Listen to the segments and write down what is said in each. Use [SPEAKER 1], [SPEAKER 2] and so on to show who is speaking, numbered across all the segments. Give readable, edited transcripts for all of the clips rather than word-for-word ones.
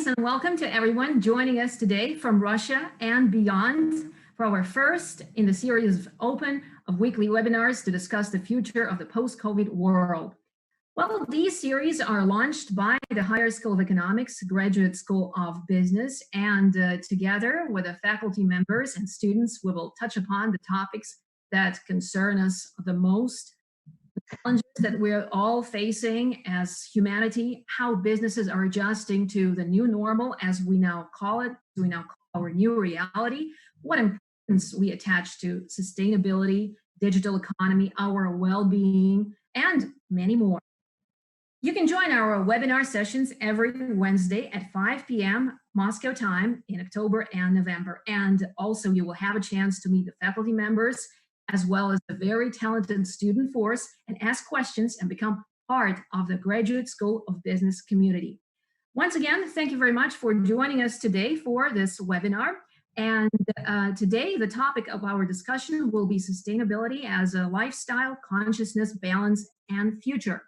[SPEAKER 1] Greetings and welcome to everyone joining us today from Russia and beyond for our first in the series of weekly webinars to discuss the future of the post-COVID world. Well, these series are launched by the Higher School of Economics, Graduate School of Business, and together with the faculty members and students, we will touch upon the topics that concern us the most, the challenges that we're all facing as humanity, how businesses are adjusting to the new normal, as we now call it, we now call our new reality, what importance we attach to sustainability, digital economy, our well-being, and many more. You can join our webinar sessions every Wednesday at 5 p.m. Moscow time in October and November. And also you will have a chance to meet the faculty members as well as the very talented student force and ask questions and become part of the Graduate School of Business community. Once again, thank you very much for joining us today for this webinar. And today, the topic of our discussion will be sustainability as a lifestyle, consciousness, balance, and future.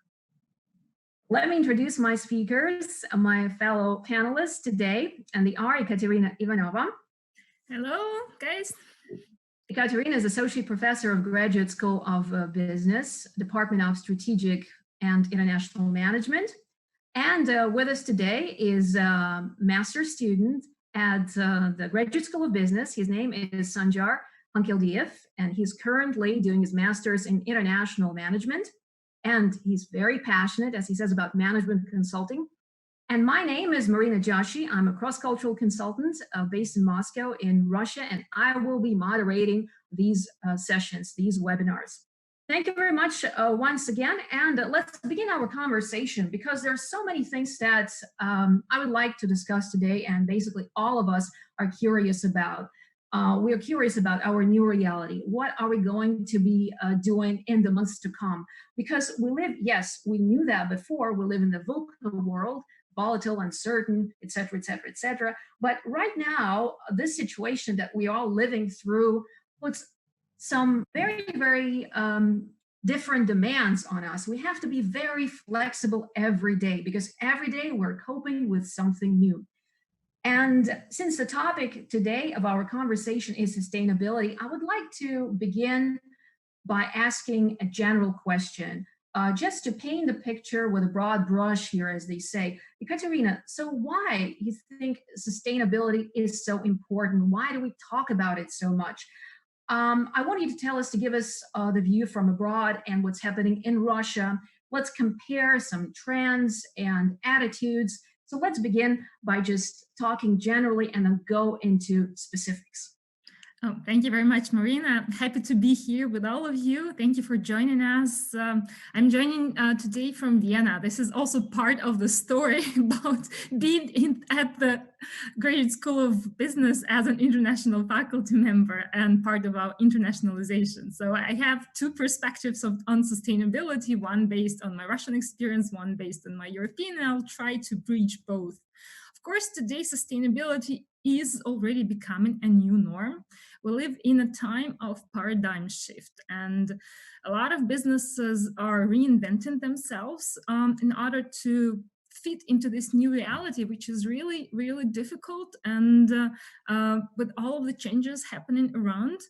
[SPEAKER 1] Let me introduce my speakers, my fellow panelists today, and they are Ekaterina Ivanova.
[SPEAKER 2] Hello, guys.
[SPEAKER 1] Ekaterina is Associate Professor of Graduate School of Business, Department of Strategic and International Management. And with us today is a master student at the Graduate School of Business. His name is Sanjar Ankildiev, and he's currently doing his master's in International Management. And he's very passionate, as he says, about management consulting. And my name is Marina Joshi. I'm a cross-cultural consultant based in Moscow in Russia, and I will be moderating these sessions, these webinars. Thank you very much once again, and let's begin our conversation because there are so many things that I would like to discuss today, and basically all of us are curious about. We're curious about our new reality. What are we going to be doing in the months to come? Because we live, yes, we knew that before, we live in the VUCA world, volatile, uncertain, et cetera, et cetera, et cetera. But right now, this situation that we are all living through puts some very, very different demands on us. We have to be very flexible every day because every day we're coping with something new. And since the topic today of our conversation is sustainability, I would like to begin by asking a general question. Just to paint the picture with a broad brush here, as they say. Ekaterina, so why you think sustainability is so important? Why do we talk about it so much? I want you to give us the view from abroad and what's happening in Russia. Let's compare some trends and attitudes. So let's begin by just talking generally and then go into specifics.
[SPEAKER 2] Oh, thank you very much, Marina. Happy to be here with all of you. Thank you for joining us. I'm joining today from Vienna. This is also part of the story about being at the Graduate School of Business as an international faculty member and part of our internationalization. So I have two perspectives on sustainability, one based on my Russian experience, one based on my European, and I'll try to bridge both. Of course, today sustainability is already becoming a new norm. We live in a time of paradigm shift, and a lot of businesses are reinventing themselves in order to fit into this new reality, which is really, really difficult. And with all of the changes happening around,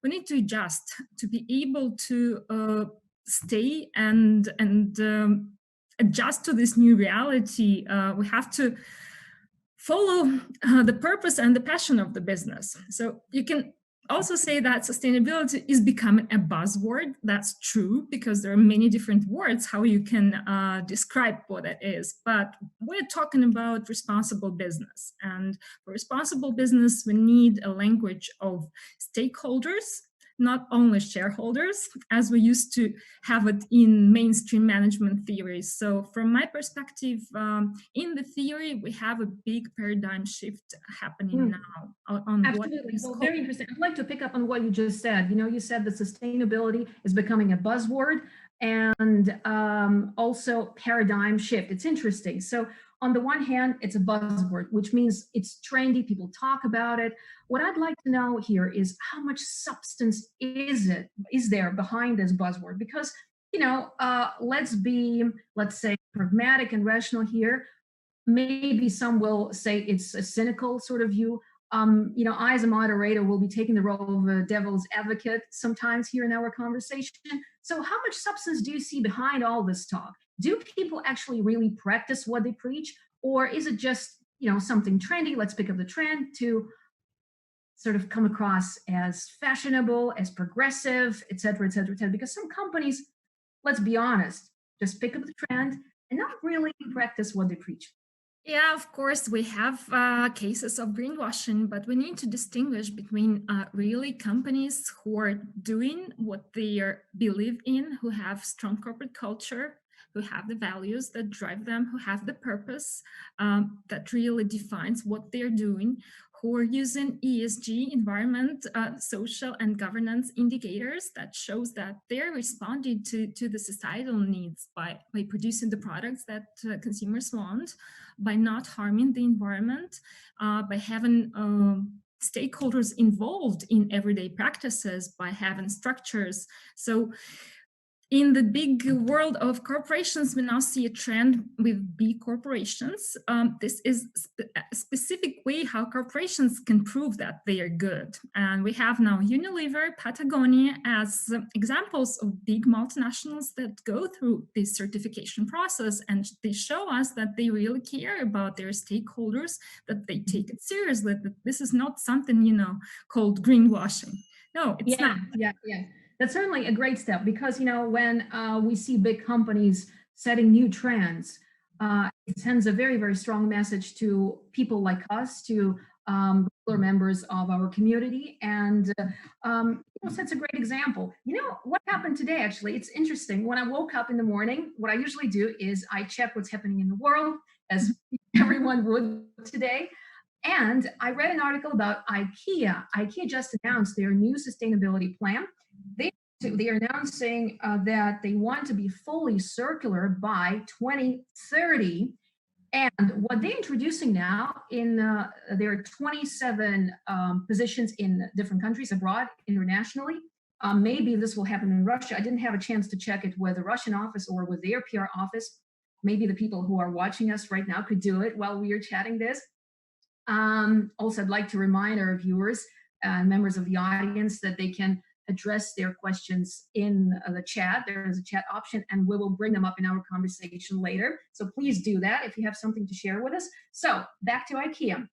[SPEAKER 2] we need to adjust to be able to stay and adjust to this new reality. We have to follow the purpose and the passion of the business. So you can also say that sustainability is becoming a buzzword. That's true, because there are many different words how you can describe what it is. But we're talking about responsible business. And for responsible business, we need a language of stakeholders, not only shareholders, as we used to have it in mainstream management theories. So from my perspective, in the theory, we have a big paradigm shift happening now on
[SPEAKER 1] Absolutely.
[SPEAKER 2] what is
[SPEAKER 1] well, very interesting. I'd like to pick up on what you just said. You know, you said that sustainability is becoming a buzzword and also paradigm shift. It's interesting. So on the one hand, it's a buzzword, which means it's trendy, people talk about it. What I'd like to know here is how much substance is there behind this buzzword? Because, you know, let's say pragmatic and rational here. maybe some will say it's a cynical sort of view. I, as a moderator, will be taking the role of a devil's advocate sometimes here in our conversation. So how much substance do you see behind all this talk? Do people actually really practice what they preach? Or is it just, something trendy? Let's pick up the trend to sort of come across as fashionable, as progressive, et cetera, et cetera, et cetera. Because some companies, let's be honest, just pick up the trend and not really practice what they preach.
[SPEAKER 2] Yeah, of course, we have cases of greenwashing, but we need to distinguish between really companies who are doing what they believe in, who have strong corporate culture, who have the values that drive them, who have the purpose that really defines what they're doing, who are using ESG, environment, social and governance indicators that shows that they're responding to the societal needs by producing the products that consumers want, by not harming the environment, by having stakeholders involved in everyday practices, by having structures. So in the big world of corporations, we now see a trend with B corporations. This is a specific way how corporations can prove that they are good. And we have now Unilever, Patagonia as examples of big multinationals that go through this certification process, and they show us that they really care about their stakeholders, that they take it seriously, that this is not something, called greenwashing. No, it's not.
[SPEAKER 1] Yeah. That's certainly a great step because, when we see big companies setting new trends, it sends a very, very strong message to people like us, to regular members of our community, and sets a great example. What happened today, actually, it's interesting. When I woke up in the morning, what I usually do is I check what's happening in the world, as everyone would today. And I read an article about Ikea. Ikea just announced their new sustainability plan. They are announcing that they want to be fully circular by 2030. And what they're introducing now in there are 27 positions in different countries abroad, internationally. Maybe this will happen in Russia. I didn't have a chance to check it with the Russian office or with their PR office. Maybe the people who are watching us right now could do it while we are chatting this. Also, I'd like to remind our viewers and members of the audience that they can address their questions in the chat. There is a chat option, and we will bring them up in our conversation later. So please do that if you have something to share with us. So back to IKEA.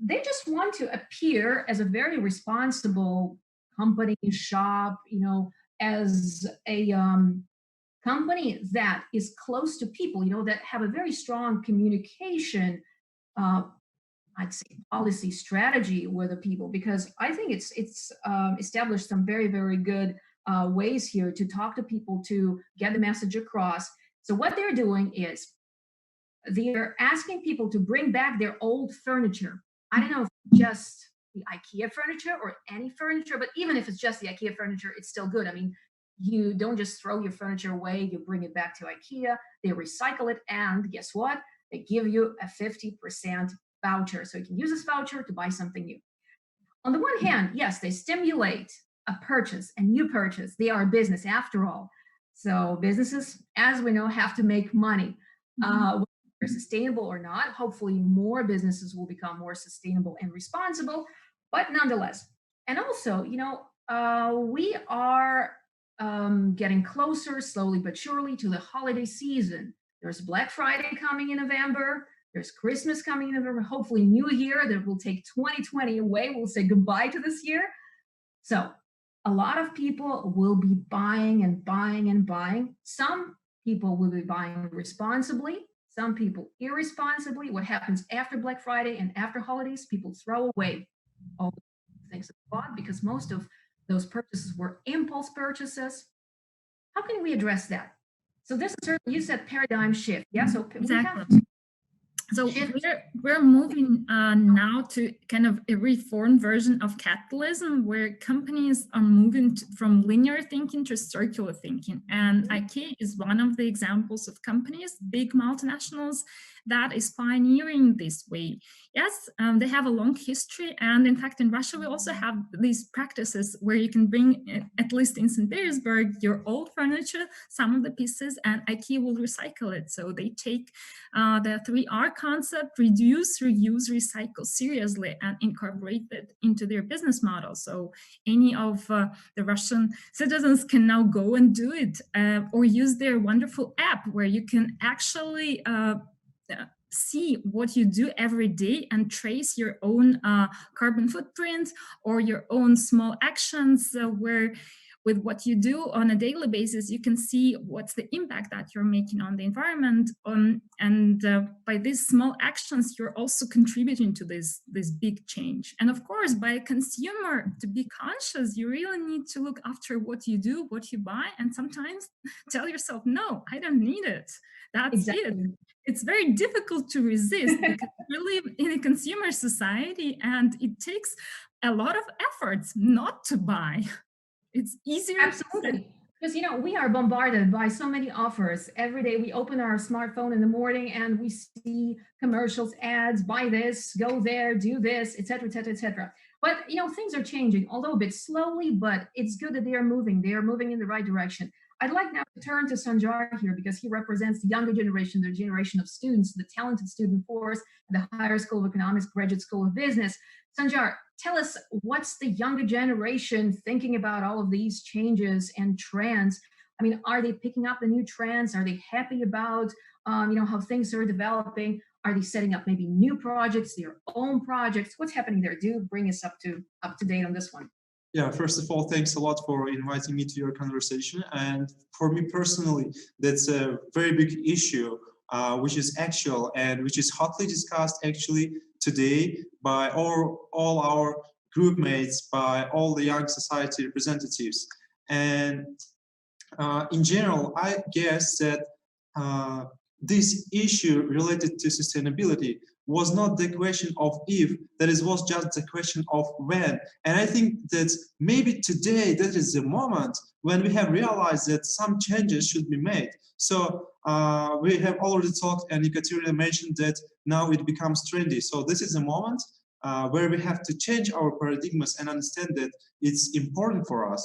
[SPEAKER 1] They just want to appear as a very responsible company, shop, as a company that is close to people, that have a very strong communication I'd say policy strategy with the people, because I think it's established some very, very good ways here to talk to people, to get the message across. So what they're doing is they're asking people to bring back their old furniture. I don't know if it's just the IKEA furniture or any furniture, but even if it's just the IKEA furniture, it's still good. I mean, you don't just throw your furniture away, you bring it back to IKEA, they recycle it, and guess what? They give you a 50% voucher. So you can use this voucher to buy something new. On the one hand, yes, they stimulate a purchase, a new purchase. They are a business after all. So businesses, as we know, have to make money. Whether they're sustainable or not, hopefully more businesses will become more sustainable and responsible, but nonetheless. And also, we are getting closer slowly but surely to the holiday season. There's Black Friday coming in November. There's Christmas coming in November. Hopefully New Year that will take 2020 away. We'll say goodbye to this year. So a lot of people will be buying and buying and buying. Some people will be buying responsibly. Some people irresponsibly. What happens after Black Friday and after holidays? People throw away all the things they bought because most of those purchases were impulse purchases. How can we address that? So this is certainly, you said paradigm shift. Yeah, so
[SPEAKER 2] exactly. So we're moving now to kind of a reformed version of capitalism, where companies are moving from linear thinking to circular thinking. And IKEA is one of the examples of companies, big multinationals, that is pioneering this way. Yes, they have a long history, and in fact, in Russia, we also have these practices where you can bring, at least in St. Petersburg, your old furniture, some of the pieces, and IKEA will recycle it. So they take the 3R concept, reduce, reuse, recycle seriously, and incorporate it into their business model. So any of the Russian citizens can now go and do it, or use their wonderful app where you can actually see what you do every day and trace your own carbon footprint or your own small actions, where with what you do on a daily basis, you can see what's the impact that you're making on the environment. And by these small actions, you're also contributing to this big change. And of course, by a consumer, to be conscious, you really need to look after what you do, what you buy, and sometimes tell yourself, no, I don't need it. That's it. It's very difficult to resist because we live in a consumer society and it takes a lot of efforts not to buy. It's easier.
[SPEAKER 1] Absolutely. Because, we are bombarded by so many offers. Every day we open our smartphone in the morning and we see commercials, ads, buy this, go there, do this, et cetera, et cetera, et cetera. But, things are changing, although a bit slowly, but it's good that they are moving. They are moving in the right direction. I'd like now to turn to Sanjar here because he represents the younger generation, the generation of students, the talented student force at the Higher School of Economics, Graduate School of Business. Sanjar, tell us, what's the younger generation thinking about all of these changes and trends? I mean, are they picking up the new trends? Are they happy about, how things are developing? Are they setting up maybe new projects, their own projects? What's happening there? Do bring us up to date on this one.
[SPEAKER 3] Yeah, first of all, thanks a lot for inviting me to your conversation. And for me personally, that's a very big issue, which is actual and which is hotly discussed actually today by all our group mates, by all the young society representatives. And in general, I guess that this issue related to sustainability was not the question of if, that it was just the question of when. And I think that maybe today that is the moment when we have realized that some changes should be made. So we have already talked, and Ekaterina mentioned that now it becomes trendy. So this is a moment where we have to change our paradigms and understand that it's important for us.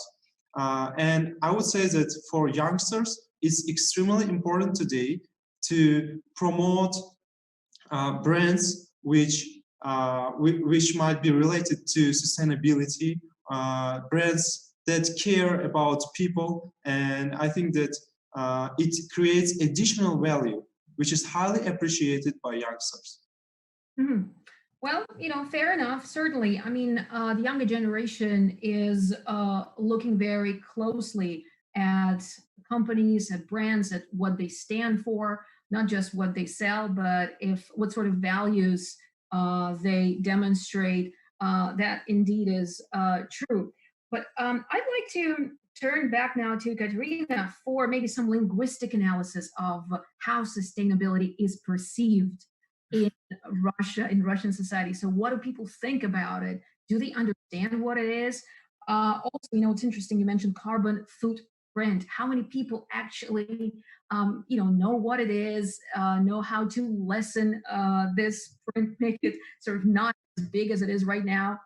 [SPEAKER 3] And I would say that for youngsters, it's extremely important today to promote brands which might be related to sustainability, brands that care about people, and I think that it creates additional value, which is highly appreciated by youngsters.
[SPEAKER 1] Mm-hmm. Well, fair enough. Certainly. I mean, the younger generation is looking very closely at companies, at brands, at what they stand for, not just what they sell, but what sort of values they demonstrate. That indeed is true. But I'd like to turn back now to Katerina for maybe some linguistic analysis of how sustainability is perceived in Russia, in Russian society. So what do people think about it? Do they understand what it is? Also, it's interesting, you mentioned carbon footprint. How many people actually, know what it is, know how to lessen this print, make it sort of not as big as it is right now?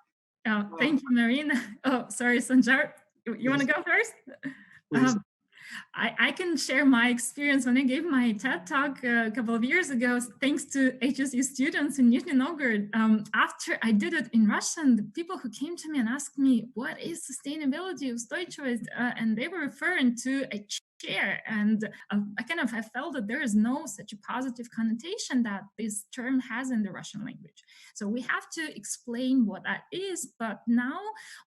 [SPEAKER 2] Oh, thank you, Marina. Oh, sorry, Sanjar. You want to go first? I can share my experience when I gave my TED Talk a couple of years ago, thanks to HSU students in Nizhny Novgorod. After I did it in Russian, the people who came to me and asked me, what is sustainability, устойчивость? And they were referring to a chair. And I felt that there is no such a positive connotation that this term has in the Russian language. So we have to explain what that is. But now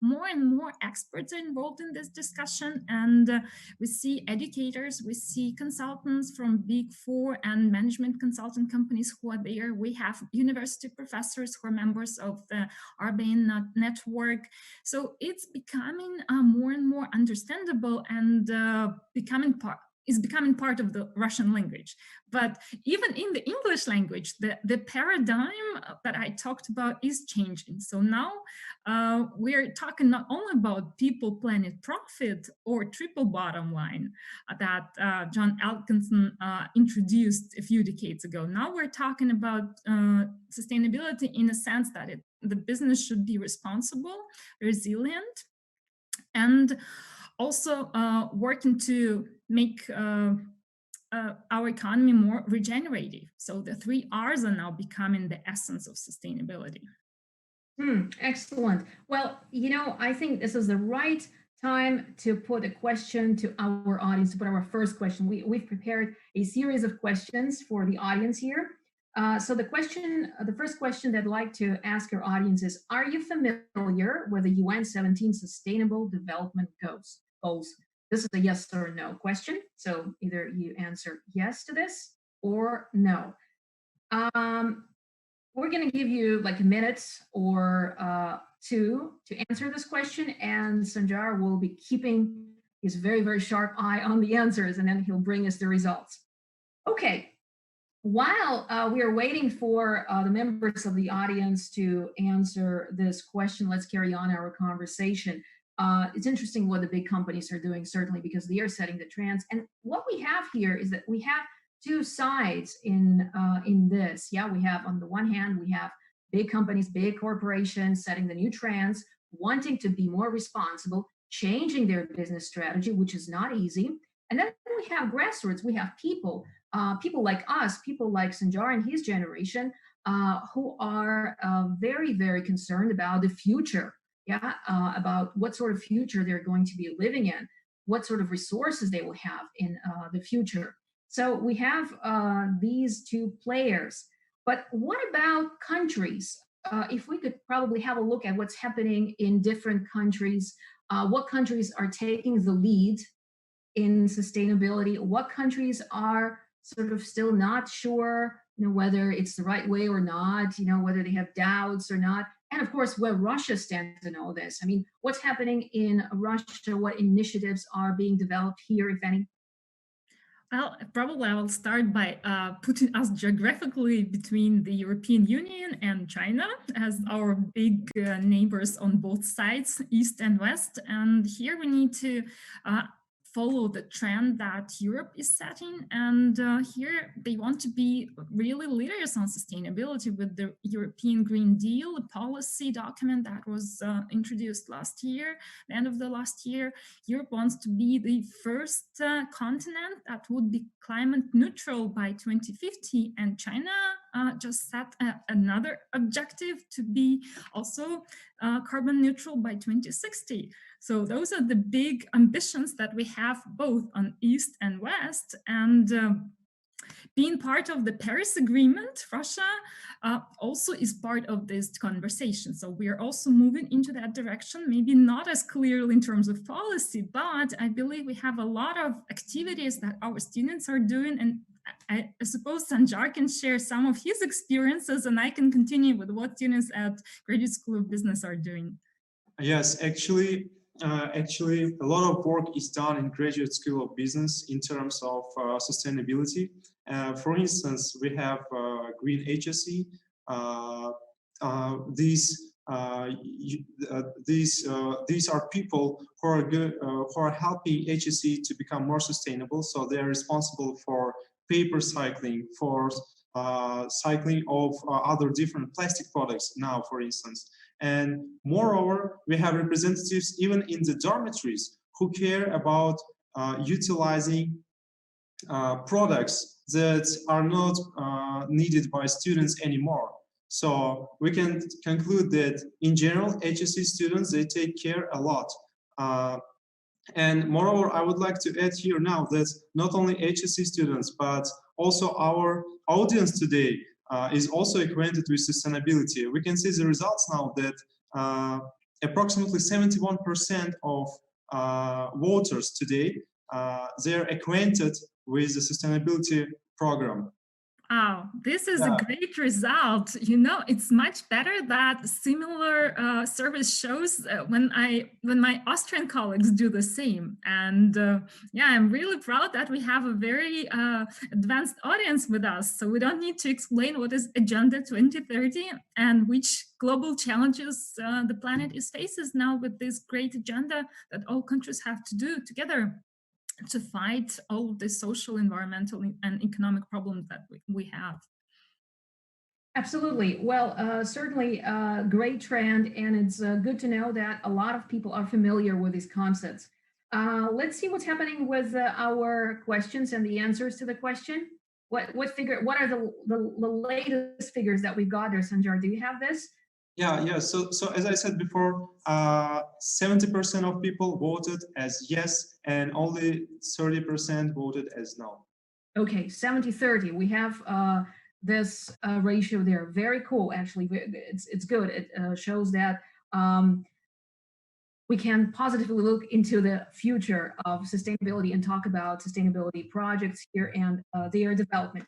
[SPEAKER 2] more and more experts are involved in this discussion. And we see educators, we see consultants from Big Four and management consultant companies who are there. We have university professors who are members of the Arbain network. So it's becoming more and more understandable and becoming is becoming part of the Russian language. But even in the English language, the paradigm that I talked about is changing. So now we're talking not only about people, planet, profit, or triple bottom line that John Atkinson introduced a few decades ago. Now we're talking about sustainability in a sense that the business should be responsible, resilient, and also working to make our economy more regenerative. So the 3 R's are now becoming the essence of sustainability.
[SPEAKER 1] Excellent. Well, I think this is the right time to put a question to our audience, to put our first question. We've prepared a series of questions for the audience here. So the first question that I'd like to ask your audience is, are you familiar with the UN 17 Sustainable Development Goals? This is a yes or no question. So either you answer yes to this or no. We're going to give you like a minute or two to answer this question, and Sanjar will be keeping his very, very sharp eye on the answers, and then he'll bring us the results. Okay. While we are waiting for the members of the audience to answer this question, let's carry on our conversation. It's interesting what the big companies are doing, certainly, because they are setting the trends. And what we have here is that we have two sides in this. Yeah, we have, on the one hand, we have big companies, big corporations setting the new trends, wanting to be more responsible, changing their business strategy, which is not easy. And then we have grassroots. We have people like us, people like Sanjar and his generation, who are very, very concerned about the future. Yeah, about what sort of future they're going to be living in, what sort of resources they will have in the future. So we have these two players. But what about countries? If we could probably have a look at what's happening in different countries, what countries are taking the lead in sustainability, what countries are sort of still not sure, whether it's the right way or not, whether they have doubts or not. And of course, where Russia stands in all this. I mean, what's happening in Russia? What initiatives are being developed here, if any?
[SPEAKER 2] Well, probably I will start by putting us geographically between the European Union and China as our big neighbors on both sides, East and West. And here we need to follow the trend that Europe is setting. And here they want to be really leaders on sustainability with the European Green Deal, a policy document that was introduced last year, the end of the last year. Europe wants to be the first continent that would be climate neutral by 2050. And China just set another objective to be also carbon neutral by 2060. So those are the big ambitions that we have both on East and West. And being part of the Paris Agreement, Russia also is part of this conversation. So we are also moving into that direction, maybe not as clearly in terms of policy, but I believe we have a lot of activities that our students are doing. And I suppose Sanjar can share some of his experiences, and I can continue with what students at Graduate School of Business are doing.
[SPEAKER 3] Yes, actually, a lot of work is done in Graduate School of Business in terms of sustainability. For instance, we have Green HSE. These are people who are helping HSE to become more sustainable. So they are responsible for paper cycling, for cycling of other different plastic products now, for instance. And moreover, we have representatives even in the dormitories who care about utilizing products that are not needed by students anymore. So we can conclude that in general, HSC students, they take care a lot. And moreover, I would like to add here now that not only HSC students, but also our audience today is also acquainted with sustainability. We can see the results now that approximately 71% of voters today, they're acquainted with the sustainability program.
[SPEAKER 2] Wow, this is
[SPEAKER 3] Yeah.
[SPEAKER 2] a great result. You know, it's much better that similar service shows when my Austrian colleagues do the same. And yeah, I'm really proud that we have a very advanced audience with us. So we don't need to explain what is Agenda 2030 and which global challenges the planet is faces now with this great agenda that all countries have to do together to fight all of the social, environmental, and economic problems that we have.
[SPEAKER 1] Absolutely. Well, certainly a great trend, and it's good to know that a lot of people are familiar with these concepts. Let's see what's happening with our questions and the answers to the question. What are the latest figures that we've got there, Sanjar? Do you have this?
[SPEAKER 3] Yeah. So as I said before, 70% of people voted as yes, and only 30% voted as no.
[SPEAKER 1] Okay, 70-30. We have this ratio there. Very cool, actually. It's good. It shows that we can positively look into the future of sustainability and talk about sustainability projects here and their development.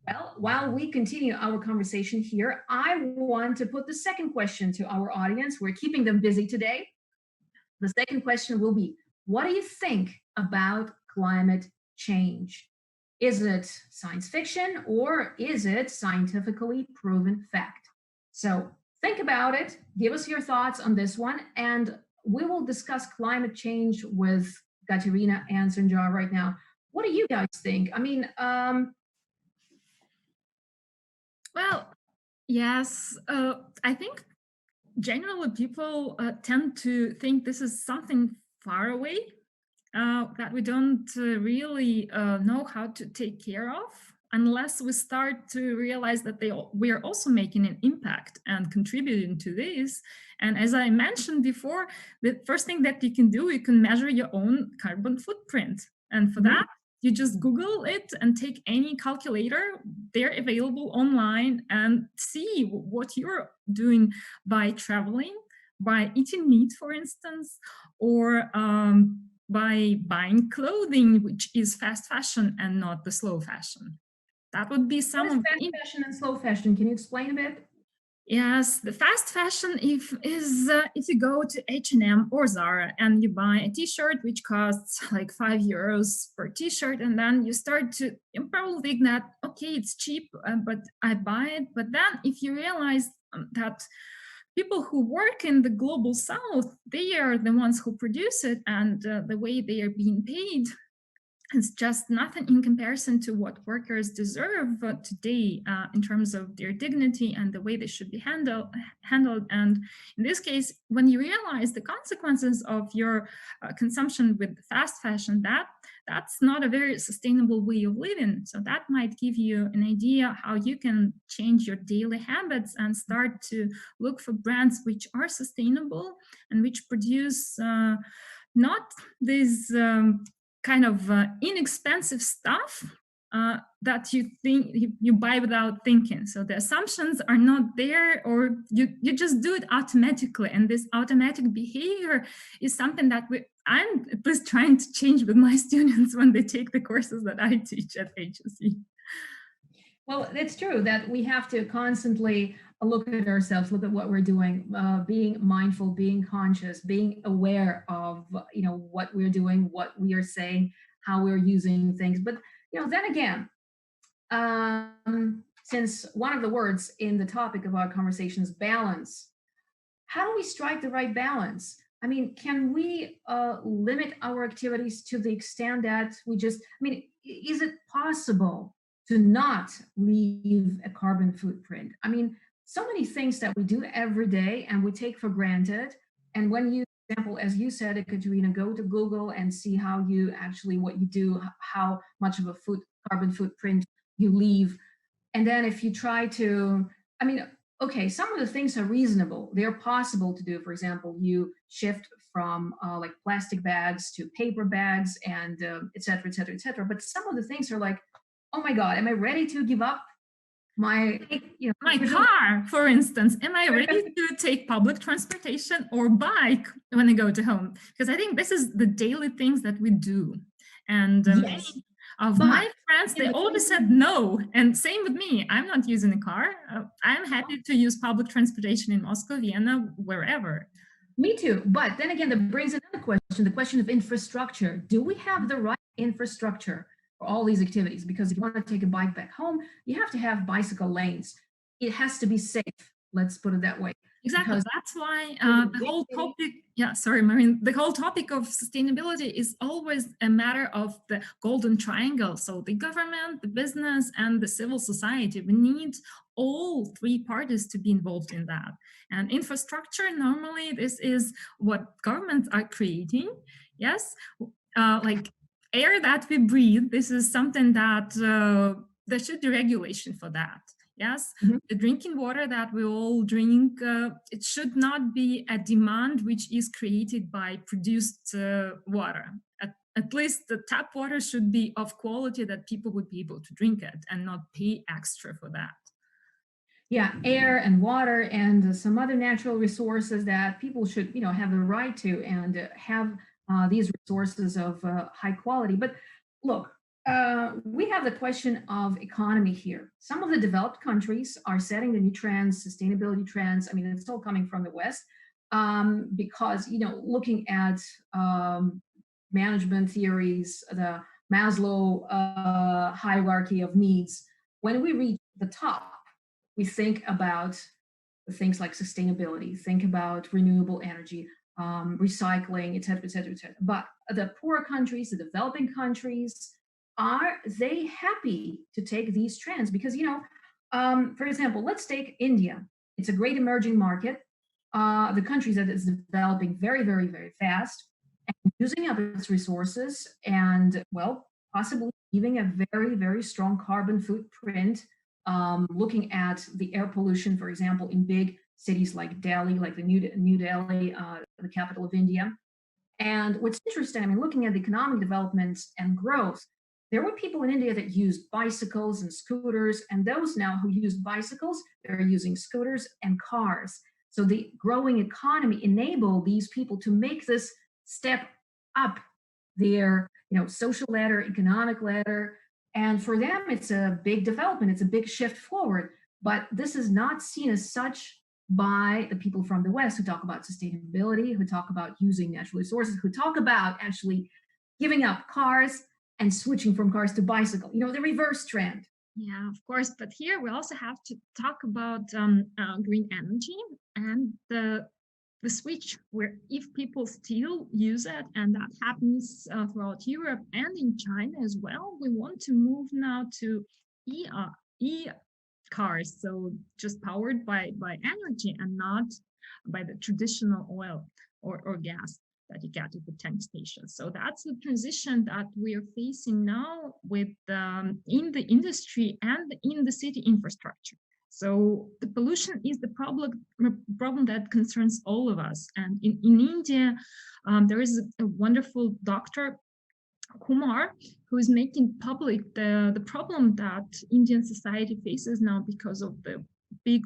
[SPEAKER 1] Well, while we continue our conversation here, I want to put the second question to our audience. We're keeping them busy today. The second question will be, what do you think about climate change? Is it science fiction or is it scientifically proven fact? So think about it, give us your thoughts on this one, and we will discuss climate change with Katerina and Sanjar right now. What do you guys think? I mean,
[SPEAKER 2] well, yes, I think generally people tend to think this is something far away that we don't really know how to take care of unless we start to realize that we are also making an impact and contributing to this. And as I mentioned before, the first thing that you can do, you can measure your own carbon footprint. And for that, you just Google it and take any calculator. They're available online and see what you're doing by traveling, by eating meat, for instance, or by buying clothing, which is fast fashion and not the slow fashion. That would be some
[SPEAKER 1] of fast fashion and slow fashion. Can you explain a bit?
[SPEAKER 2] Yes, the fast fashion if you go to H&M or Zara and you buy a t-shirt which costs like €5 per t-shirt, and then you probably think that, okay, it's cheap, but I buy it. But then if you realize that people who work in the global south, they are the ones who produce it, and the way they are being paid, it's just nothing in comparison to what workers deserve today in terms of their dignity and the way they should be handled. And in this case, when you realize the consequences of your consumption with fast fashion, that's not a very sustainable way of living. So that might give you an idea how you can change your daily habits and start to look for brands which are sustainable and which produce not these kind of inexpensive stuff that you think you buy without thinking. So the assumptions are not there, or you just do it automatically. And this automatic behavior is something that I'm at least trying to change with my students when they take the courses that I teach at HSE.
[SPEAKER 1] Well, it's true that we have to constantly look at ourselves, look at what we're doing, being mindful, being conscious, being aware of what we're doing, what we are saying, how we're using things. But then again, since one of the words in the topic of our conversation is balance, how do we strike the right balance? I mean, can we limit our activities to the extent that is it possible to not leave a carbon footprint? I mean, so many things that we do every day and we take for granted. And when you, for example, as you said, Katerina, go to Google and see how you actually, what you do, how much of a carbon footprint you leave. And then if you try to, okay, some of the things are reasonable. They're possible to do. For example, you shift from like plastic bags to paper bags and et cetera, et cetera, et cetera. But some of the things are like, oh my God, am I ready to give up my
[SPEAKER 2] car, for instance? Am I ready to take public transportation or bike when I go to home? Because I think this is the daily things that we do. And
[SPEAKER 1] yes.
[SPEAKER 2] of my friends, they always said no. And same with me. I'm not using a car. I'm happy to use public transportation in Moscow, Vienna, wherever.
[SPEAKER 1] Me too. But then again, that brings another question, the question of infrastructure. Do we have the right infrastructure for all these activities? Because if you want to take a bike back home, you have to have bicycle lanes. It has to be safe. Let's put it that way.
[SPEAKER 2] Exactly. That's why the whole topic, Marine, the whole topic of sustainability is always a matter of the golden triangle. So the government, the business, and the civil society, we need all three parties to be involved in that. And infrastructure, normally this is what governments are creating. Yes, like air that we breathe, this is something that there should be regulation for that. Yes, the drinking water that we all drink, it should not be a demand which is created by produced water. At least the tap water should be of quality that people would be able to drink it and not pay extra for that.
[SPEAKER 1] Yeah, air and water and some other natural resources that people should, have the right to and have these resources of high quality. But look, we have the question of economy here. Some of the developed countries are setting the new trends, sustainability trends. I mean, it's all coming from the West because, looking at management theories, the Maslow hierarchy of needs, when we reach the top, we think about things like sustainability, think about renewable energy, recycling, et cetera, et cetera, et cetera. But the poor countries, the developing countries, are they happy to take these trends? Because, for example, let's take India. It's a great emerging market. The country that is developing very, very, very fast and using up its resources and, well, possibly leaving a very, very strong carbon footprint, looking at the air pollution, for example, in big cities like Delhi, like the New Delhi, the capital of India. And what's interesting, I mean, looking at the economic developments and growth, there were people in India that used bicycles and scooters, and those now who used bicycles, they're using scooters and cars. So the growing economy enabled these people to make this step up their, social ladder, economic ladder. And for them, it's a big development. It's a big shift forward. But this is not seen as such by the people from the West who talk about sustainability, who talk about using natural resources, who talk about actually giving up cars and switching from cars to bicycle, the reverse trend.
[SPEAKER 2] Yeah, of course. But here we also have to talk about green energy and the switch where if people still use it, and that happens throughout Europe and in China as well, we want to move now to e-cars, so just powered by energy and not by the traditional oil or gas that you get at the tank station. So that's the transition that we are facing now with in the industry and in the city infrastructure. So the pollution is the problem that concerns all of us. And in India, there is a wonderful doctor, Kumar, who is making public the problem that Indian society faces now because of the big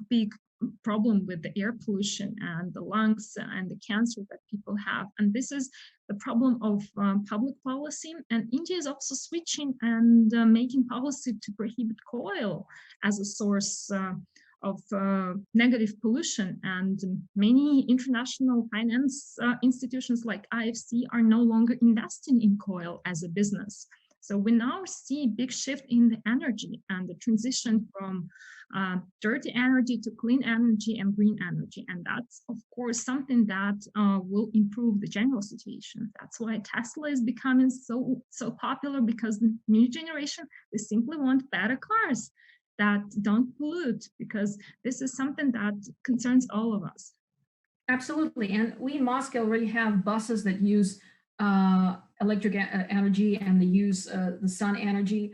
[SPEAKER 2] problem with the air pollution and the lungs and the cancer that people have. And this is the problem of public policy. And India is also switching and making policy to prohibit coal as a source of negative pollution. And many international finance institutions like IFC are no longer investing in coal as a business. So we now see a big shift in the energy and the transition from dirty energy to clean energy and green energy. And that's, of course, something that will improve the general situation. That's why Tesla is becoming so popular, because the new generation, they simply want better cars that don't pollute, because this is something that concerns all of us.
[SPEAKER 1] Absolutely. And we in Moscow already have buses that use electric energy, and they use the sun energy.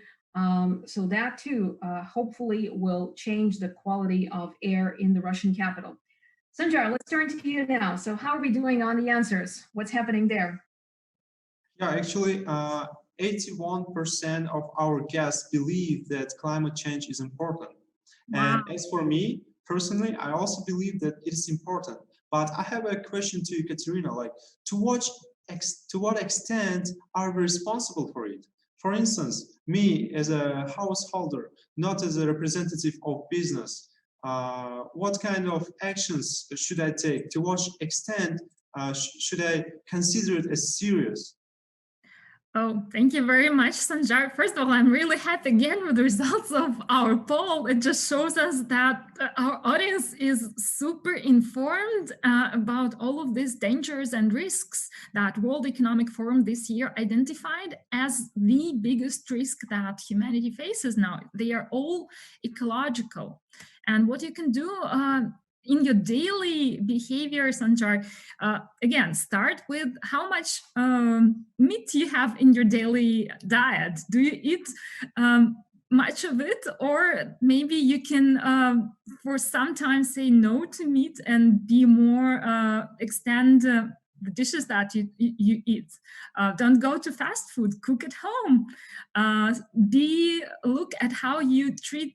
[SPEAKER 1] So that too, hopefully will change the quality of air in the Russian capital. Sanjar, let's turn to you now. So how are we doing on the answers? What's happening there?
[SPEAKER 3] Yeah, actually, 81% of our guests believe that climate change is important. Wow. And as for me, personally, I also believe that it is important. But I have a question to you, Katerina, like to what extent are we responsible for it? For instance, me as a householder, not as a representative of business, what kind of actions should I take? To what extent should I consider it as serious?
[SPEAKER 2] Oh, thank you very much, Sanjar. First of all, I'm really happy again with the results of our poll. It just shows us that our audience is super informed about all of these dangers and risks that World Economic Forum this year identified as the biggest risk that humanity faces now. They are all ecological. And what you can do in your daily behavior, Sanjar, again, start with how much meat you have in your daily diet. Do you eat much of it? Or maybe you can, for some time, say no to meat and be more, extend the dishes that you eat. Don't go to fast food, cook at home. Look at how you treat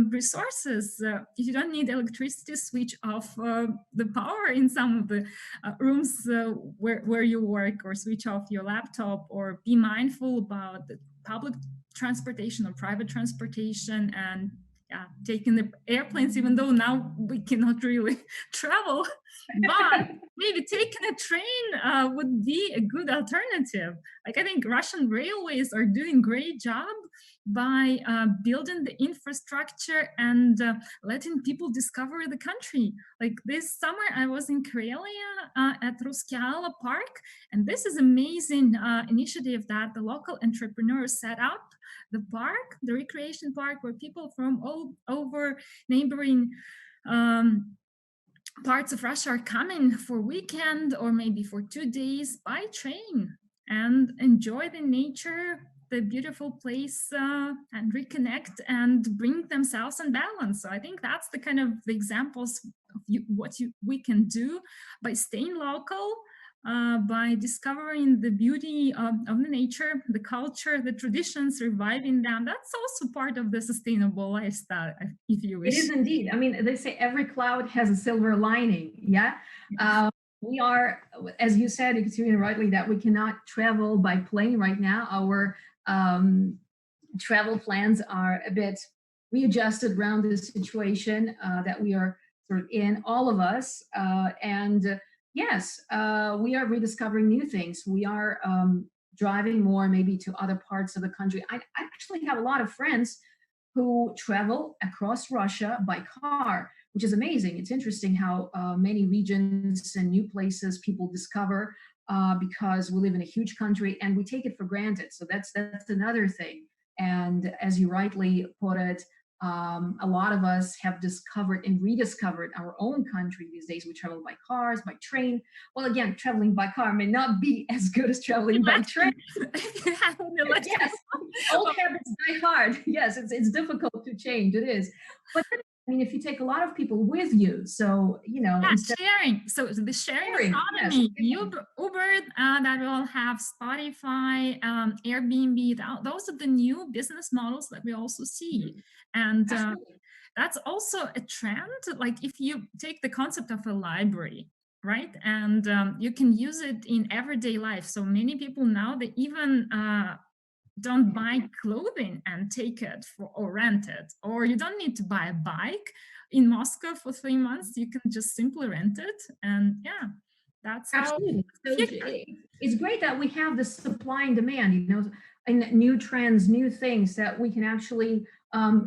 [SPEAKER 2] resources. If you don't need electricity, switch off the power in some of the rooms where you work, or switch off your laptop, or be mindful about the public transportation or private transportation, and taking the airplanes, even though now we cannot really travel, but maybe taking a train would be a good alternative. Like, I think Russian railways are doing a great job by building the infrastructure and letting people discover the country. Like this summer, I was in Karelia at Ruskiala Park, and this is amazing initiative that the local entrepreneurs set up. The park, the recreation park, where people from all over neighboring parts of Russia are coming for weekend or maybe for 2 days by train and enjoy the nature, the beautiful place, and reconnect and bring themselves in balance. So I think that's the kind of the examples of we can do by staying local, by discovering the beauty of the nature, the culture, the traditions, reviving them. That's also part of the sustainable lifestyle, if you wish.
[SPEAKER 1] It is indeed. I mean, they say every cloud has a silver lining. Yeah. We are, as you said, Ekaterina, rightly, that we cannot travel by plane right now. Our travel plans are a bit readjusted around the situation that we are sort of in, all of us. Yes, we are rediscovering new things. We are driving more maybe to other parts of the country. I actually have a lot of friends who travel across Russia by car, which is amazing. It's interesting how many regions and new places people discover because we live in a huge country and we take it for granted. So that's another thing. And as you rightly put it, a lot of us have discovered and rediscovered our own country these days. We travel by cars, by train. Well, again, traveling by car may not be as good as traveling by train. Yes, old habits die hard. Yes, it's difficult to change. It is. But I mean, if you take a lot of people with you, so, you know.
[SPEAKER 2] Sharing. So the sharing economy, yes. Uber that will have Spotify, Airbnb, those are the new business models that we also see. And that's also a trend. Like if you take the concept of a library, right? And you can use it in everyday life. So many people now, they even don't buy clothing and take it or rent it, or you don't need to buy a bike in Moscow for 3 months. You can just simply rent it. And yeah, that's
[SPEAKER 1] absolutely. So it's great that we have the supply and demand, you know, and new trends, new things that we can actually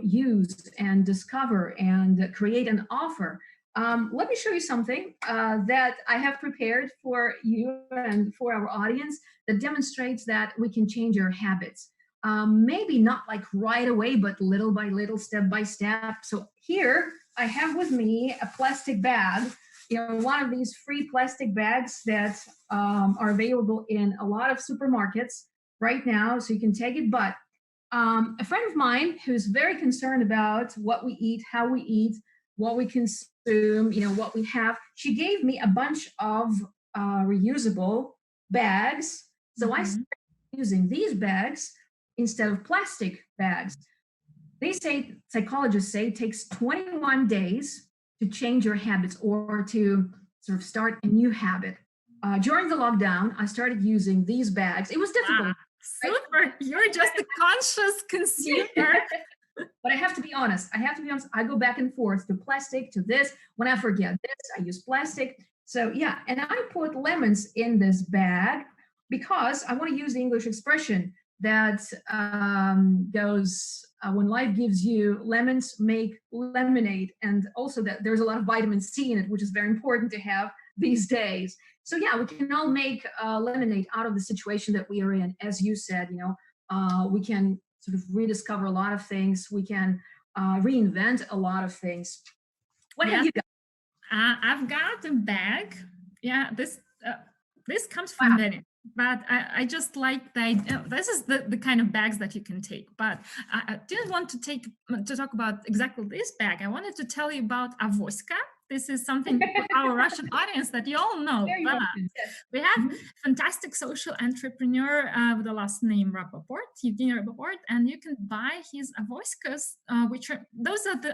[SPEAKER 1] use and discover and create an offer. Let me show you something that I have prepared for you and for our audience that demonstrates that we can change our habits. Maybe not like right away, but little by little, step by step. So here I have with me a plastic bag, you know, one of these free plastic bags that are available in a lot of supermarkets right now. So you can take it, but a friend of mine who's very concerned about what we eat, how we eat, what we consume, you know, what we have, she gave me a bunch of reusable bags. So I started using these bags instead of plastic bags. They say, psychologists say, it takes 21 days to change your habits or to sort of start a new habit. During the lockdown, I started using these bags. It was difficult.
[SPEAKER 2] Super. You're just a conscious consumer.
[SPEAKER 1] But I have to be honest. I go back and forth to plastic, to this. When I forget this, I use plastic. So yeah, and I put lemons in this bag because I want to use the English expression that goes, when life gives you lemons, make lemonade. And also that there's a lot of vitamin C in it, which is very important to have these days. So yeah, we can all make lemonade out of the situation that we are in. As you said, we can sort of rediscover a lot of things. We can reinvent a lot of things. What have you got?
[SPEAKER 2] I've got a bag. Yeah, this comes from Venice, but I just like the idea. This is the kind of bags that you can take. But I didn't want to talk about exactly this bag. I wanted to tell you about Avoska. This is something for our Russian audience that you all know. But we have fantastic social entrepreneur with the last name Rapoport, Evgeny Rapoport, and you can buy his Avoskas, which are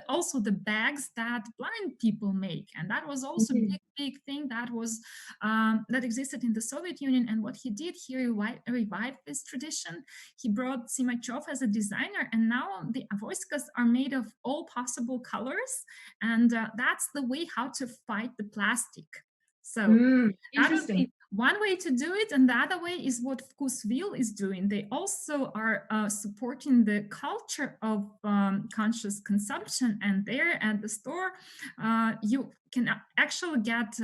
[SPEAKER 2] also the bags that blind people make, and that was also a big thing that was that existed in the Soviet Union. And what he did, he revived this tradition. He brought Simachov as a designer, and now the Avoskas are made of all possible colors, and that's the way how to fight the plastic. So that would be one way to do it, and the other way is what Vkusville is doing. They also are supporting the culture of conscious consumption, and there at the store you can actually get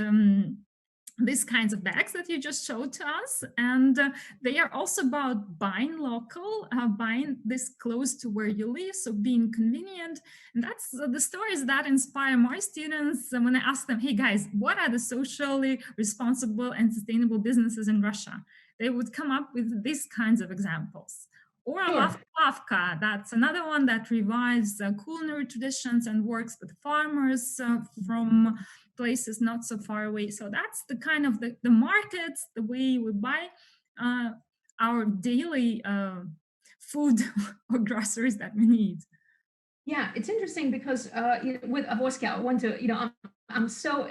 [SPEAKER 2] these kinds of bags that you just showed to us, and they are also about buying local, buying this close to where you live, so being convenient. And that's the stories that inspire my students when I ask them, hey guys, what are the socially responsible and sustainable businesses in Russia? They would come up with these kinds of examples. Or Lavka, that's another one that revives culinary traditions and works with farmers from places not so far away. So that's the kind of the markets, the way we buy our daily food or groceries that we need.
[SPEAKER 1] Yeah, it's interesting because with Avoska, I want to, I'm so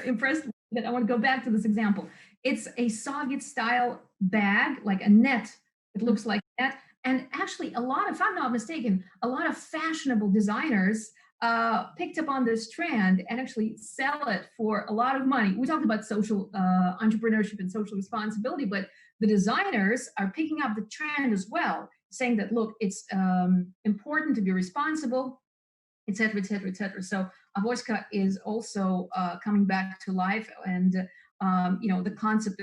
[SPEAKER 1] impressed that I want to go back to this example. It's a Soviet style bag, like a net. It looks like that. And actually if I'm not mistaken, a lot of fashionable designers picked up on this trend and actually sell it for a lot of money. We talked about social entrepreneurship and social responsibility, but the designers are picking up the trend as well, saying that, look, it's important to be responsible, et cetera, et cetera, et cetera. So Avoska is also coming back to life, and the concept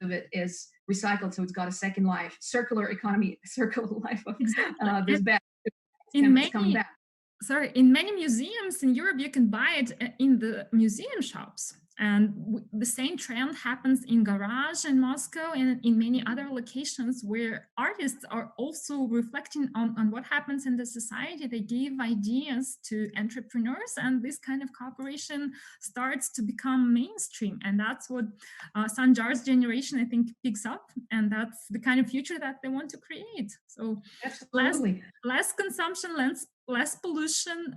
[SPEAKER 1] of it is recycled, so it's got a second life, circular economy, circular life of this bag. Coming back.
[SPEAKER 2] Sorry, in many museums in Europe, you can buy it in the museum shops. And the same trend happens in Garage in Moscow and in many other locations where artists are also reflecting on what happens in the society. They give ideas to entrepreneurs, and this kind of cooperation starts to become mainstream. And that's what Sanjar's generation, I think, picks up. And that's the kind of future that they want to create. So less consumption, less pollution,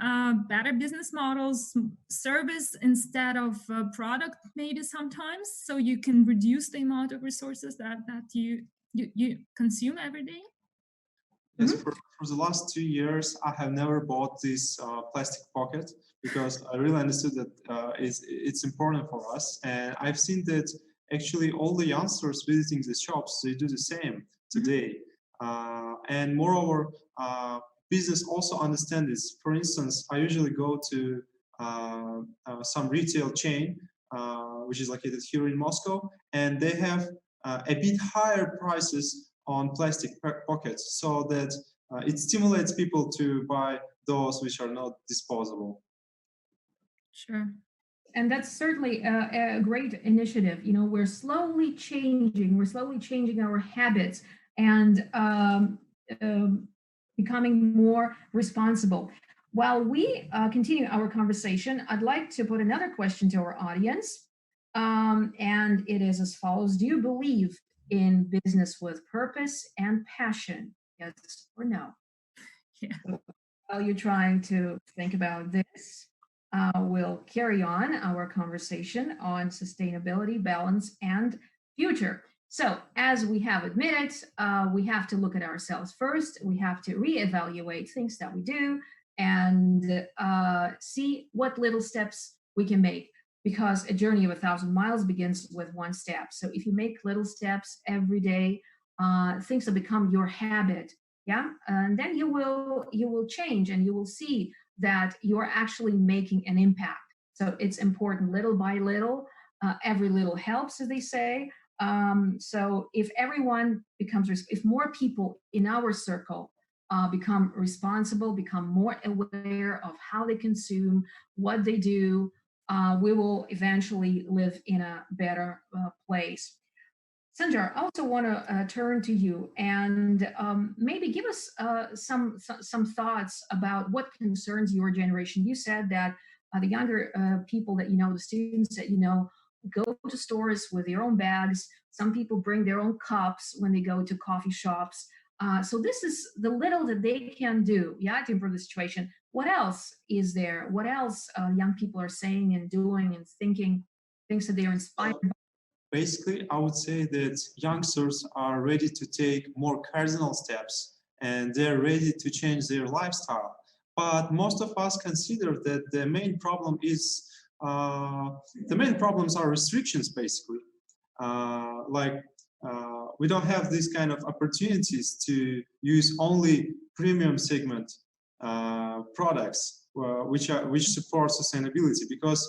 [SPEAKER 2] better business models, service instead of product maybe sometimes, so you can reduce the amount of resources that you consume every day.
[SPEAKER 3] Yes, for the last 2 years, I have never bought this plastic pocket because I really understood that it's important for us. And I've seen that actually all the youngsters visiting the shops, they do the same today. And moreover, business also understand this. For instance, I usually go to some retail chain, which is located here in Moscow, and they have a bit higher prices on plastic pockets, so that it stimulates people to buy those which are not disposable.
[SPEAKER 2] Sure.
[SPEAKER 1] And that's certainly a great initiative. We're slowly changing our habits and becoming more responsible. While we continue our conversation, I'd like to put another question to our audience. And it is as follows. Do you believe in business with purpose and passion? Yes or no?
[SPEAKER 2] Yeah.
[SPEAKER 1] So while you're trying to think about this, we'll carry on our conversation on sustainability, balance, and future. So as we have admitted, we have to look at ourselves first. We have to reevaluate things that we do and see what little steps we can make, because a journey of 1,000 miles begins with one step. So if you make little steps every day, things will become your habit. Yeah, and then you will change, and you will see that you are actually making an impact. So it's important, little by little. Every little helps, as they say. So if everyone becomes, if more people in our circle become responsible, become more aware of how they consume, what they do, we will eventually live in a better place. Sanjar, I also want to turn to you and maybe give us some thoughts about what concerns your generation. You said that the younger people that you know, the students that you know, go to stores with their own bags. Some people bring their own cups when they go to coffee shops. So this is the little that they can do, yeah, to improve the situation. What else is there? What else young people are saying and doing and thinking, things that they are inspired by?
[SPEAKER 3] Basically, I would say that youngsters are ready to take more cardinal steps and they're ready to change their lifestyle. But most of us consider that the main problem is the main problems are restrictions, basically. We don't have these kind of opportunities to use only premium segment products which support sustainability, because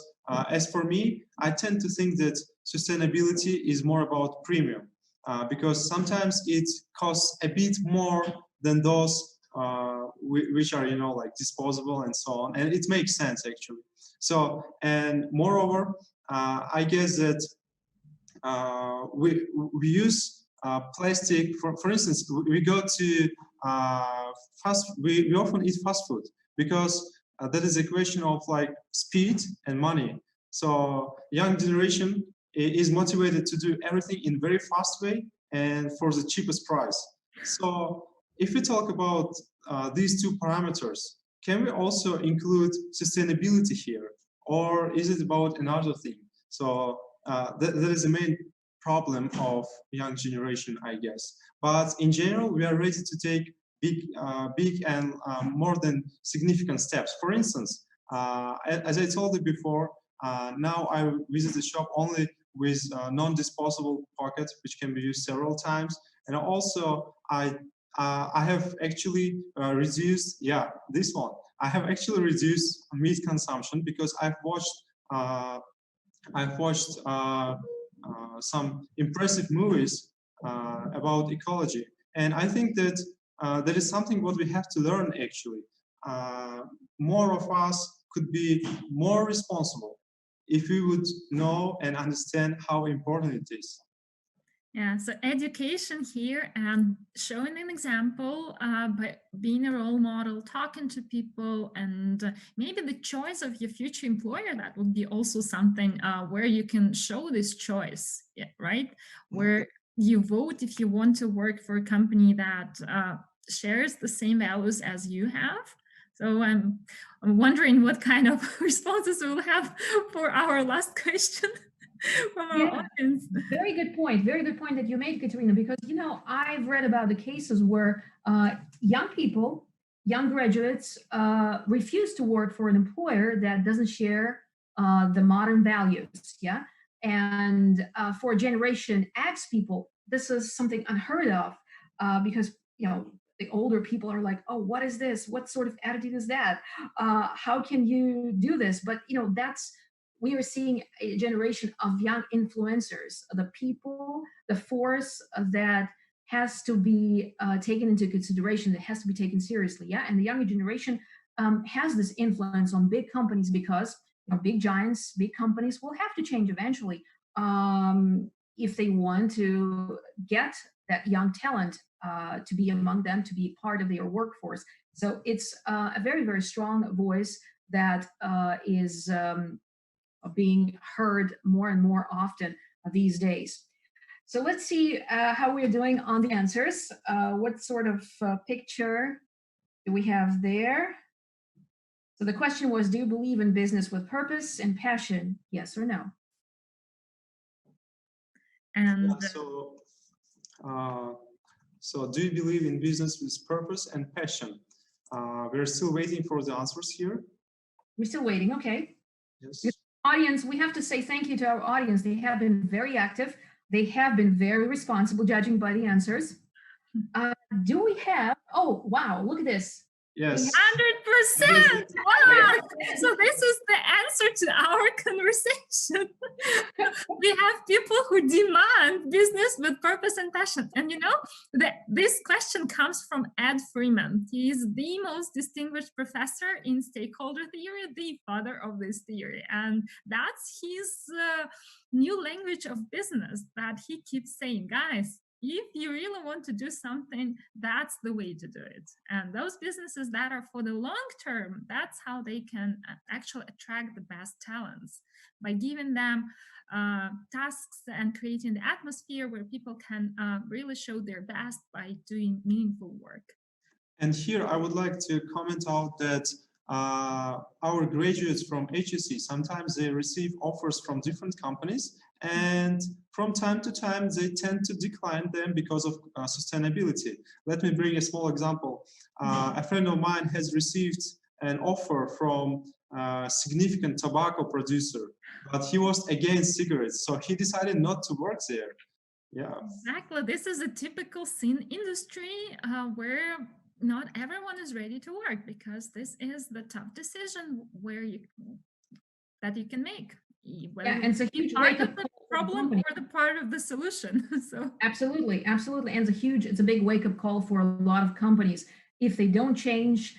[SPEAKER 3] as for me, I tend to think that sustainability is more about premium, because sometimes it costs a bit more than those which are, you know, like disposable and so on, and it makes sense actually. So, and moreover, I guess that we use plastic. For instance, we go to we often eat fast food because that is a question of like speed and money. So young generation is motivated to do everything in very fast way and for the cheapest price. So if we talk about these two parameters, can we also include sustainability here, or is it about another thing? So that is the main problem of young generation, I guess. But in general, we are ready to take big and more than significant steps. For instance, as I told you before, now I visit the shop only with non-disposable pockets, which can be used several times. And also, I have actually reduced, yeah, this one. I have actually reduced meat consumption because I've watched some impressive movies about ecology, and I think that that is something what we have to learn actually. More of us could be more responsible if we would know and understand how important it is.
[SPEAKER 2] Yeah, so education here and showing an example by being a role model, talking to people, and maybe the choice of your future employer, that would be also something where you can show this choice, yeah, right? Where you vote if you want to work for a company that shares the same values as you have. So I'm wondering what kind of responses we'll have for our last question. From our audience.
[SPEAKER 1] Very good point. Very good point that you made, Katerina, because, you know, I've read about the cases where young people, young graduates refuse to work for an employer that doesn't share the modern values. Yeah. And for Generation X people, this is something unheard of because, you know, the older people are like, oh, what is this? What sort of attitude is that? How can you do this? But, you know, we are seeing a generation of young influencers, the people, the force that has to be taken into consideration, that has to be taken seriously. Yeah, and the younger generation has this influence on big companies because, you know, big giants, big companies will have to change eventually if they want to get that young talent to be among them, to be part of their workforce. So it's a very, very strong voice that is being heard more and more often these days. So let's see how we're doing on the answers. What sort of picture do we have there? So the question was, do you believe in business with purpose and passion? Yes or no?
[SPEAKER 2] And
[SPEAKER 3] so So do you believe in business with purpose and passion? We're still waiting for the answers here.
[SPEAKER 1] We're still waiting. Okay.
[SPEAKER 3] Yes.
[SPEAKER 1] Audience, we have to say thank you to our audience. They have been very active. They have been very responsible, judging by the answers. Do we have, oh, wow, look at this.
[SPEAKER 3] Yes.
[SPEAKER 2] 100%. Wow. So this is the answer to our conversation. We have people who demand business with purpose and passion. And you know, this question comes from Ed Freeman. He is the most distinguished professor in stakeholder theory, the father of this theory. And that's his new language of business that he keeps saying, guys, if you really want to do something, that's the way to do it. And those businesses that are for the long term, that's how they can actually attract the best talents, by giving them tasks and creating the atmosphere where people can really show their best by doing meaningful work.
[SPEAKER 3] And here I would like to comment out that our graduates from HSC, sometimes they receive offers from different companies, and from time to time they tend to decline them because of sustainability. Let me bring a small example. A friend of mine has received an offer from a significant tobacco producer, but he was against cigarettes, so he decided not to work there. Yeah,
[SPEAKER 2] exactly. This is a typical scene industry where not everyone is ready to work, because this is the tough decision that you can make.
[SPEAKER 1] Yeah, and it's a huge
[SPEAKER 2] part of the problem or the part of the solution. So
[SPEAKER 1] absolutely, absolutely, and it's a big wake-up call for a lot of companies. If they don't change,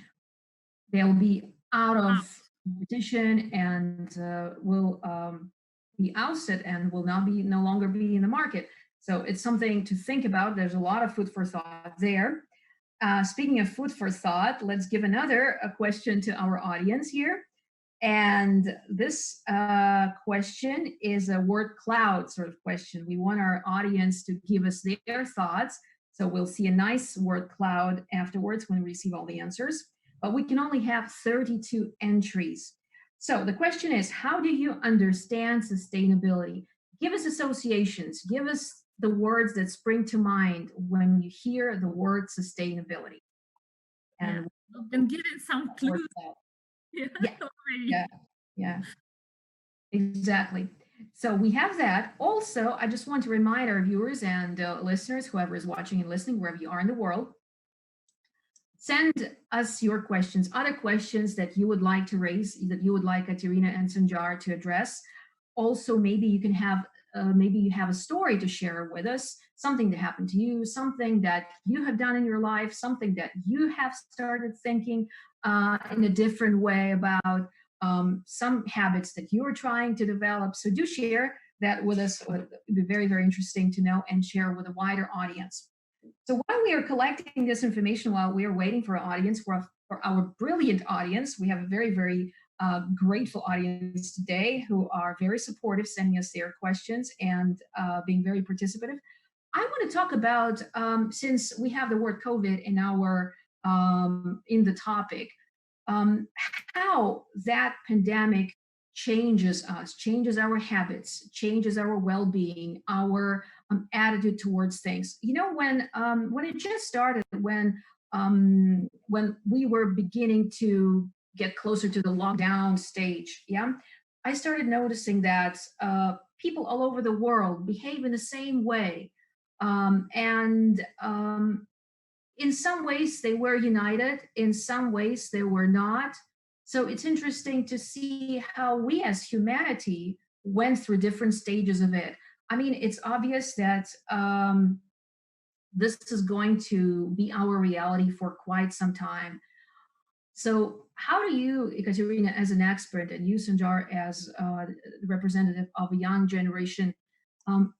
[SPEAKER 1] they'll be out of competition and will be ousted and will no longer be in the market. So it's something to think about. There's a lot of food for thought there. Speaking of food for thought, let's give another question to our audience here. And this question is a word cloud sort of question. We want our audience to give us their thoughts. So we'll see a nice word cloud afterwards when we receive all the answers. But we can only have 32 entries. So the question is, how do you understand sustainability? Give us associations. Give us the words that spring to mind when you hear the word sustainability.
[SPEAKER 2] And I've been given some clues.
[SPEAKER 1] Yeah, exactly. So we have that. Also, I just want to remind our viewers and listeners, whoever is watching and listening, wherever you are in the world, send us your questions, other questions that you would like to raise, that you would like Katerina and Sanjar to address. Also, maybe you can have, maybe you have a story to share with us, something that happened to you, something that you have done in your life, something that you have started thinking in a different way about, some habits that you are trying to develop. So do share that with us. It would be very, very interesting to know and share with a wider audience. So while we are collecting this information, while we are waiting for our audience, for our brilliant audience, we have a very, very grateful audience today who are very supportive, sending us their questions and being very participative. I want to talk about, since we have the word COVID in our in the topic, how that pandemic changes us, changes our habits, changes our well-being, our attitude towards things. You know, when it just started, when we were beginning to get closer to the lockdown stage, yeah, I started noticing that people all over the world behave in the same way, and in some ways they were united, in some ways they were not. So it's interesting to see how we as humanity went through different stages of it. I mean, it's obvious that this is going to be our reality for quite some time. So how do you, Ekaterina, as an expert, and you, Sanjar, as the representative of a young generation,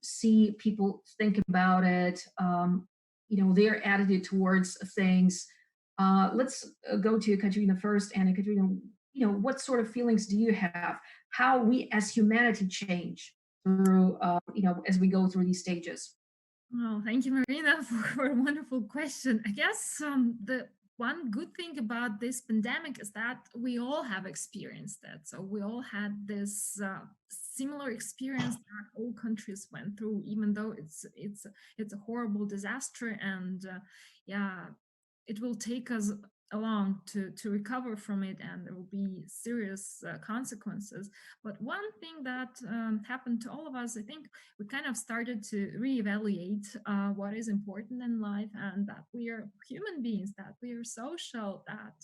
[SPEAKER 1] see people think about it, you know, their attitude towards things? Let's go to Katerina first. And Katerina, you know, what sort of feelings do you have? How we as humanity change through, you know, as we go through these stages?
[SPEAKER 2] Oh, thank you, Marina, for a wonderful question. I guess the one good thing about this pandemic is that we all have experienced it. So we all had this similar experience that all countries went through, even though it's a horrible disaster, and yeah, it will take us along to recover from it, and there will be serious consequences. But one thing that happened to all of us, I think we kind of started to reevaluate what is important in life, and that we are human beings, that we are social, that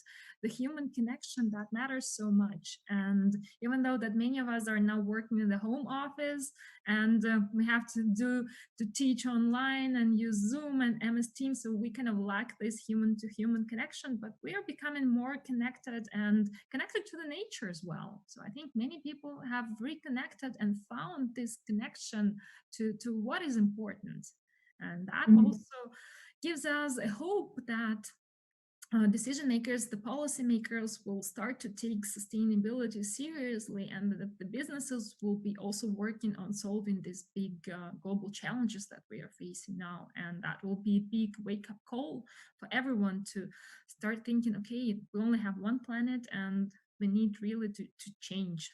[SPEAKER 2] the human connection that matters so much. And even though that many of us are now working in the home office, and we have to teach online and use Zoom and MS Teams, so we kind of lack this human to human connection, but we are becoming more connected and connected to the nature as well. So I think many people have reconnected and found this connection to what is important. And that also gives us a hope that decision makers, the policy makers, will start to take sustainability seriously, and the businesses will be also working on solving these big global challenges that we are facing now. And that will be a big wake-up call for everyone to start thinking, okay, we only have one planet, and we need really to change,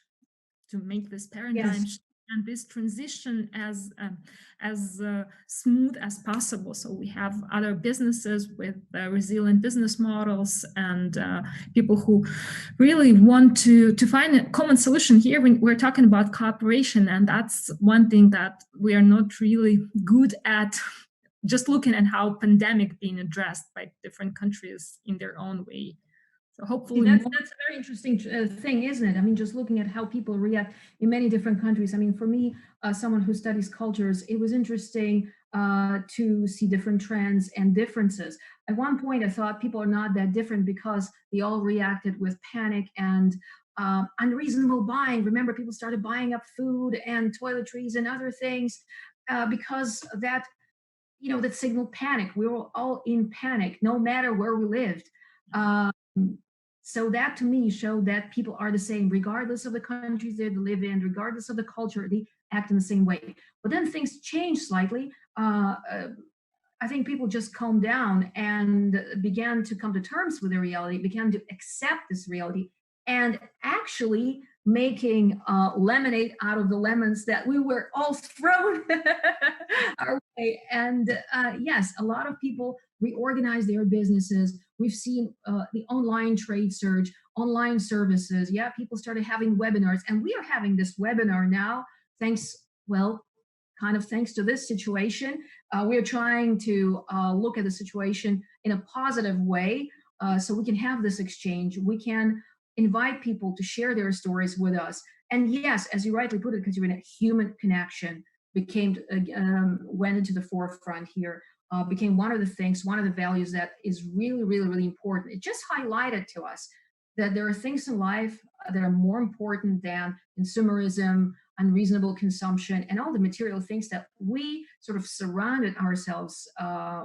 [SPEAKER 2] to make this paradigm shift and this transition as smooth as possible. So we have other businesses with resilient business models, and people who really want to find a common solution. Here we're talking about cooperation, and that's one thing that we are not really good at, just looking at how pandemic being addressed by different countries in their own way. So hopefully
[SPEAKER 1] that's a very interesting thing, isn't it? I mean, just looking at how people react in many different countries. I mean, for me, someone who studies cultures, it was interesting to see different trends and differences. At one point, I thought people are not that different because they all reacted with panic and unreasonable buying. Remember, people started buying up food and toiletries and other things because that, that signaled panic. We were all in panic, no matter where we lived. So that to me showed that people are the same, regardless of the countries they live in, regardless of the culture, they act in the same way. But then things change slightly. I think people just calmed down and began to come to terms with the reality, began to accept this reality, and actually making lemonade out of the lemons that we were all thrown our way. And yes, a lot of people reorganize their businesses. We've seen the online trade surge, online services. Yeah, people started having webinars, and we are having this webinar now, kind of thanks to this situation. We're trying to look at the situation in a positive way so we can have this exchange. We can invite people to share their stories with us. And yes, as you rightly put it, because you're in a human connection went into the forefront here, became one of the things, one of the values that is really, really, really important. It just highlighted to us that there are things in life that are more important than consumerism, unreasonable consumption, and all the material things that we sort of surrounded ourselves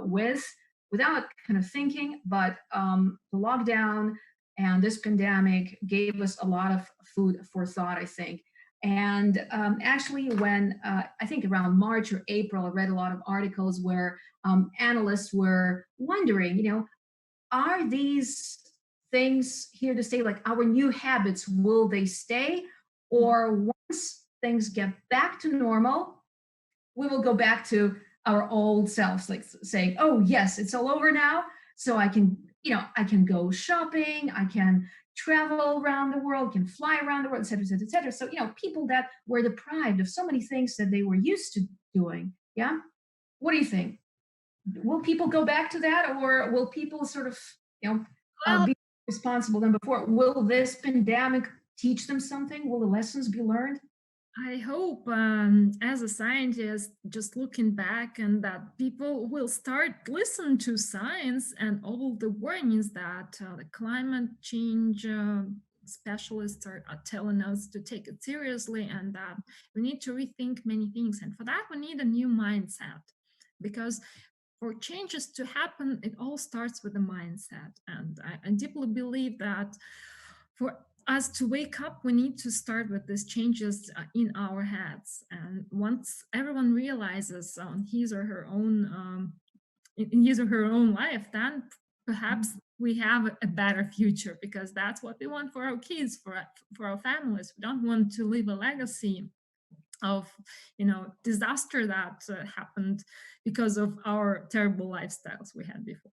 [SPEAKER 1] with without kind of thinking. But the lockdown and this pandemic gave us a lot of food for thought, I think. And actually, when I think around March or April, I read a lot of articles where analysts were wondering, are these things here to stay? Like our new habits, will they stay? Or once things get back to normal, we will go back to our old selves, like saying, oh, yes, it's all over now. So I can go shopping, I can travel around the world, can fly around the world, et cetera, et cetera, et cetera. So, people that were deprived of so many things that they were used to doing. Yeah. What do you think? Will people go back to that, or will people sort of, be responsible than before? Will this pandemic teach them something? Will the lessons be learned?
[SPEAKER 2] I hope, as a scientist, just looking back, and that people will start listen to science and all the warnings that the climate change specialists are telling us to take it seriously, and that we need to rethink many things. And for that, we need a new mindset, because for changes to happen, it all starts with the mindset. And I deeply believe that for us to wake up, we need to start with these changes in our heads. And once everyone realizes on his or her own, in his or her own life, then perhaps we have a better future, because that's what we want for our kids, for our families. We don't want to leave a legacy of disaster that happened because of our terrible lifestyles we had before.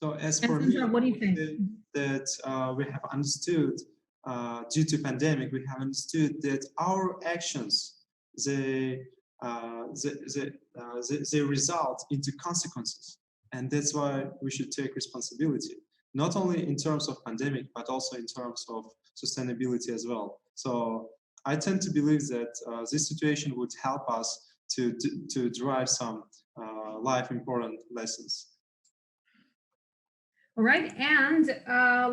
[SPEAKER 3] So as
[SPEAKER 1] And
[SPEAKER 3] for me,
[SPEAKER 1] Sandra, what do you
[SPEAKER 3] I would
[SPEAKER 1] think?
[SPEAKER 3] say that we have understood, due to pandemic, we have understood that our actions, they result into consequences, and that's why we should take responsibility, not only in terms of pandemic, but also in terms of sustainability as well. So I tend to believe that this situation would help us to derive some life important lessons.
[SPEAKER 1] All right, and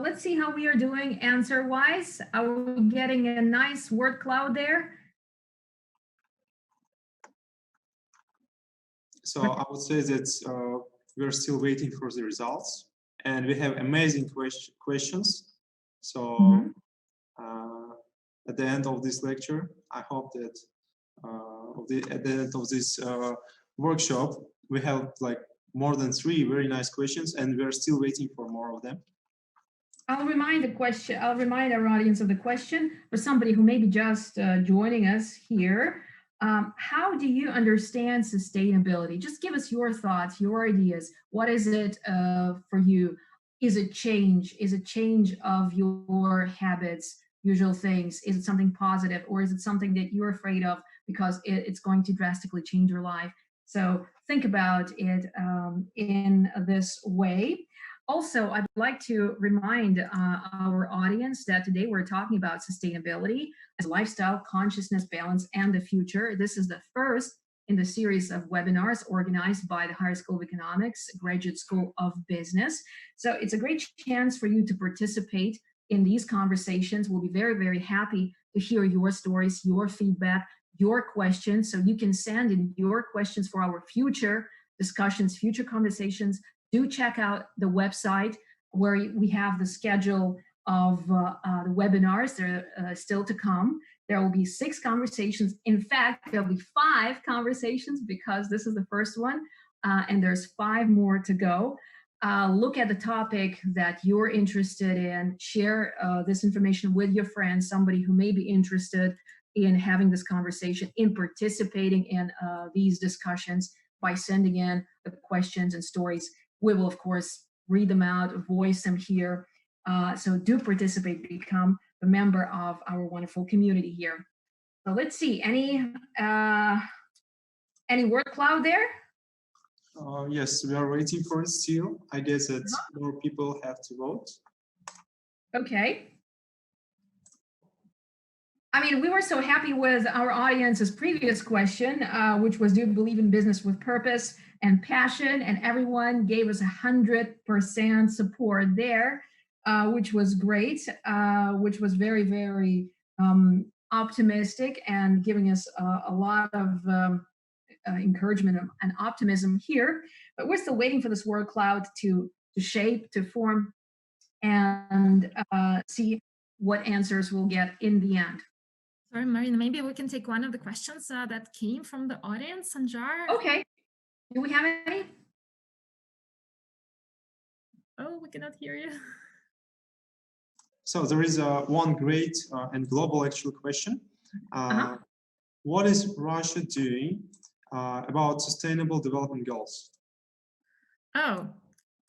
[SPEAKER 1] let's see how we are doing answer-wise. Are we getting a nice word cloud there?
[SPEAKER 3] So I would say that we're still waiting for the results, and we have amazing questions. So at the end of this lecture, I hope that at the end of this workshop, we have like more than 3 very nice questions, and we're still waiting for more of them.
[SPEAKER 1] I'll remind our audience of the question for somebody who may be just joining us here. How do you understand sustainability? Just give us your thoughts, your ideas. What is it for you? Is it change? Is it change of your habits, usual things? Is it something positive, or is it something that you're afraid of because it's going to drastically change your life? So think about it in this way. Also, I'd like to remind our audience that today we're talking about sustainability as lifestyle, consciousness, balance, and the future. This is the first in the series of webinars organized by the Higher School of Economics, Graduate School of Business. So it's a great chance for you to participate in these conversations. We'll be very, very happy to hear your stories, your feedback, your questions. So you can send in your questions for our future discussions, future conversations. Do check out the website where we have the schedule of the webinars. They're still to come. There will be 6 conversations. In fact, there'll be 5 conversations because this is the first one, and there's 5 more to go. Look at the topic that you're interested in. Share this information with your friends, somebody who may be interested in having this conversation, in participating in these discussions by sending in the questions and stories. We will, of course, read them out, voice them here. So do participate, become a member of our wonderful community here. So let's see, any word cloud there?
[SPEAKER 3] Yes, we are waiting for it still. I guess that more people have to vote.
[SPEAKER 1] Okay. I mean, we were so happy with our audience's previous question, which was, do you believe in business with purpose and passion? And everyone gave us 100% support there, which was great, which was very, very optimistic and giving us a lot of encouragement and optimism here. But we're still waiting for this word cloud to shape, to form, and see what answers we'll get in the end.
[SPEAKER 2] Sorry, Marina, maybe we can take one of the questions that came from the audience, Sanjar.
[SPEAKER 1] Okay. Do we have any?
[SPEAKER 2] Oh, we cannot hear you.
[SPEAKER 3] So there is one great and global actual question. What is Russia doing about sustainable development goals?
[SPEAKER 2] Oh,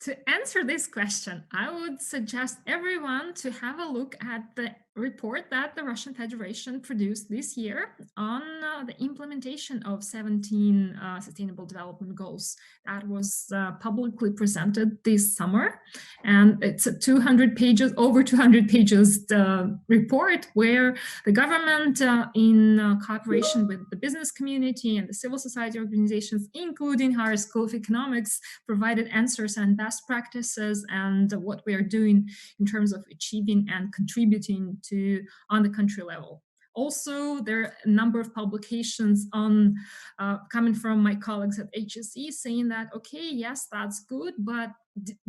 [SPEAKER 2] to answer this question, I would suggest everyone to have a look at the report that the Russian Federation produced this year on the implementation of 17 Sustainable Development Goals. That was publicly presented this summer, and it's a 200 pages, over 200 pages report where the government, in cooperation with the business community and the civil society organizations, including Higher School of Economics, provided answers and best practices and what we are doing in terms of achieving and contributing to on the country level. Also, there are a number of publications on coming from my colleagues at HSE saying that, okay, yes, that's good, but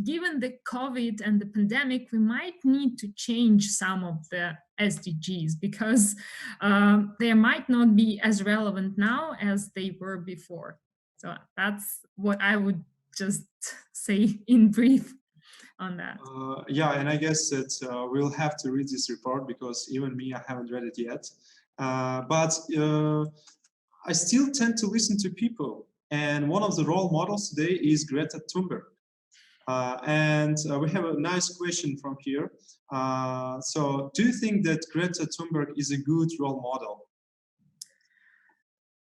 [SPEAKER 2] given the COVID and the pandemic, we might need to change some of the SDGs because they might not be as relevant now as they were before. So that's what I would just say in brief on that.
[SPEAKER 3] Yeah, and I guess that we'll have to read this report because even me, I haven't read it yet. But I still tend to listen to people. And one of the role models today is Greta Thunberg. We have a nice question from here. So do you think that Greta Thunberg is a good role model?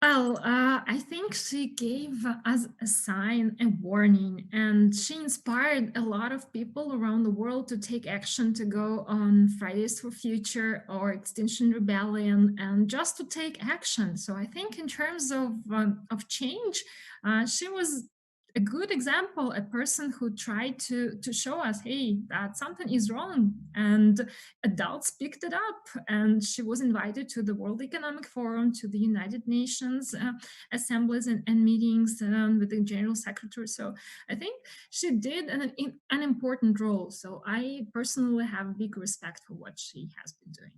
[SPEAKER 2] Well, I think she gave us a sign, a warning, and she inspired a lot of people around the world to take action, to go on Fridays for Future or Extinction Rebellion, and just to take action. So I think in terms of change, she was a good example, a person who tried to show us, hey, that something is wrong, and adults picked it up, and she was invited to the World Economic Forum, to the United Nations assemblies and meetings with the General Secretary. So I think she did an important role. So I personally have big respect for what she has been doing.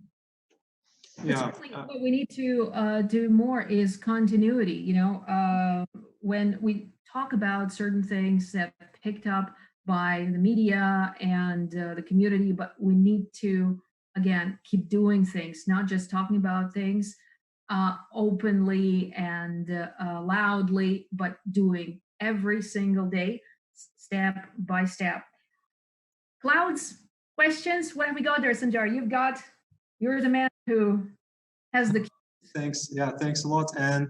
[SPEAKER 3] Yeah.
[SPEAKER 1] What we need to do more is continuity. You know, when we talk about certain things that picked up by the media and the community, but we need to, again, keep doing things, not just talking about things openly and loudly, but doing every single day, step by step. Clouds, questions? When we go there, Sanjar, you're the man who has the key.
[SPEAKER 3] Thanks. Yeah, thanks a lot. And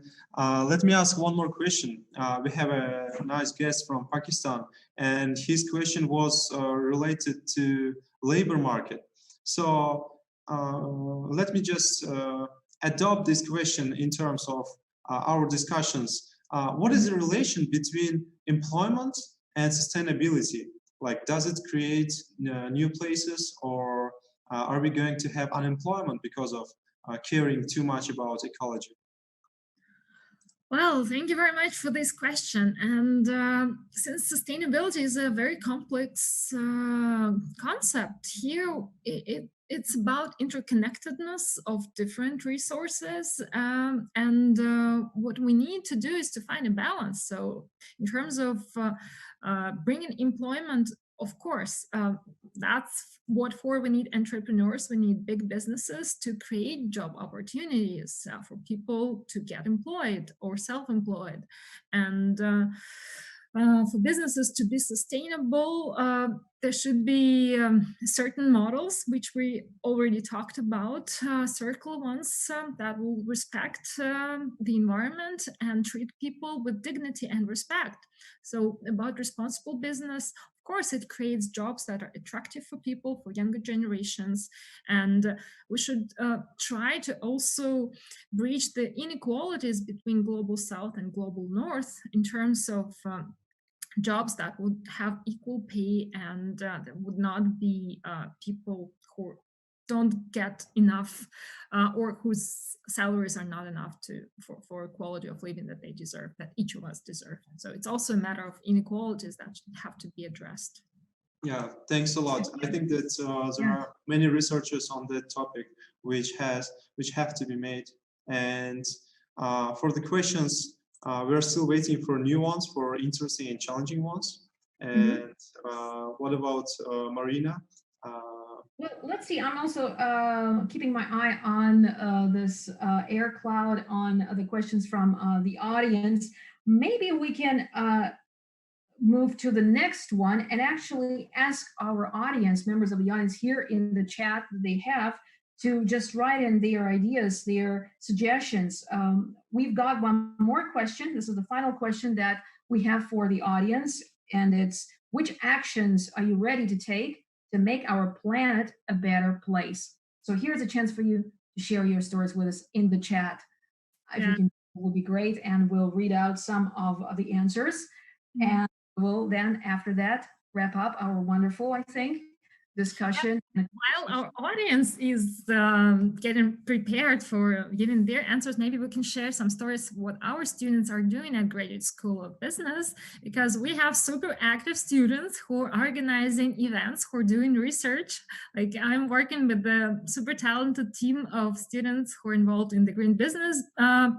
[SPEAKER 3] let me ask one more question. We have a nice guest from Pakistan, and his question was related to labor market. So let me just adopt this question in terms of our discussions. What is the relation between employment and sustainability? Like, does it create new places, or are we going to have unemployment because of caring too much about ecology?
[SPEAKER 2] Well, thank you very much for this question. And since sustainability is a very complex concept, here it's about interconnectedness of different resources. And what we need to do is to find a balance. So in terms of bringing employment, of course, that's what for. We need entrepreneurs, we need big businesses to create job opportunities for people to get employed or self-employed. And for businesses to be sustainable, there should be certain models, which we already talked about, circular ones that will respect the environment and treat people with dignity and respect. So about responsible business, of course, it creates jobs that are attractive for people, for younger generations. And we should try to also breach the inequalities between global south and global north in terms of jobs that would have equal pay, and there would not be people who don't get enough or whose salaries are not enough for quality of living that they deserve, that each of us deserve. So it's also a matter of inequalities that have to be addressed.
[SPEAKER 3] Yeah, thanks a lot. I think that there are many researchers on that topic which have to be made. And for the questions, we're still waiting for new ones, for interesting and challenging ones. And what about Marina?
[SPEAKER 1] Well, let's see. I'm also keeping my eye on this air cloud, on the questions from the audience. Maybe we can move to the next one and actually ask our audience, members of the audience here in the chat that they have, to just write in their ideas, their suggestions. We've got one more question. This is the final question that we have for the audience, and it's, which actions are you ready to take to make our planet a better place? So here's a chance for you to share your stories with us in the chat. If you can, it would be great, and we'll read out some of the answers. And we'll then, after that, wrap up our wonderful, I think, discussion.
[SPEAKER 2] While our audience is getting prepared for giving their answers, maybe we can share some stories what our students are doing at Graduate School of Business, because we have super active students who are organizing events, who are doing research. Like, I'm working with the super talented team of students who are involved in the Green Business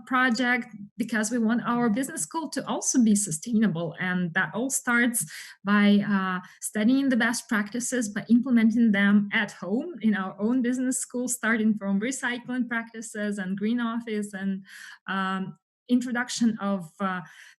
[SPEAKER 2] Project, because we want our business school to also be sustainable. And that all starts by studying the best practices, by implementing them at home in our own business school, starting from recycling practices and green office and introduction of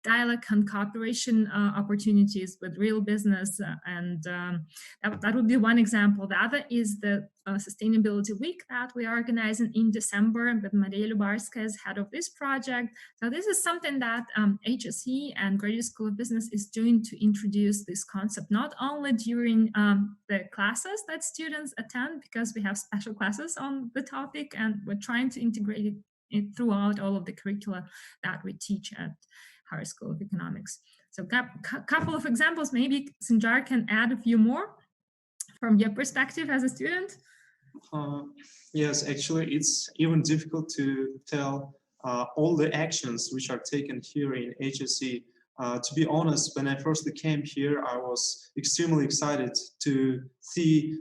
[SPEAKER 2] dialogue and cooperation opportunities with real business, and that would be one example. The other is the Sustainability Week that we are organizing in December with Maria Lubarska as head of this project. So this is something that HSE and Graduate School of Business is doing to introduce this concept, not only during the classes that students attend, because we have special classes on the topic, and we're trying to integrate it throughout all of the curricula that we teach at Harris School of Economics. So a couple of examples, maybe Sinjar can add a few more from your perspective as a student.
[SPEAKER 3] Yes, actually, it's even difficult to tell all the actions which are taken here in HSE. To be honest, when I first came here, I was extremely excited to see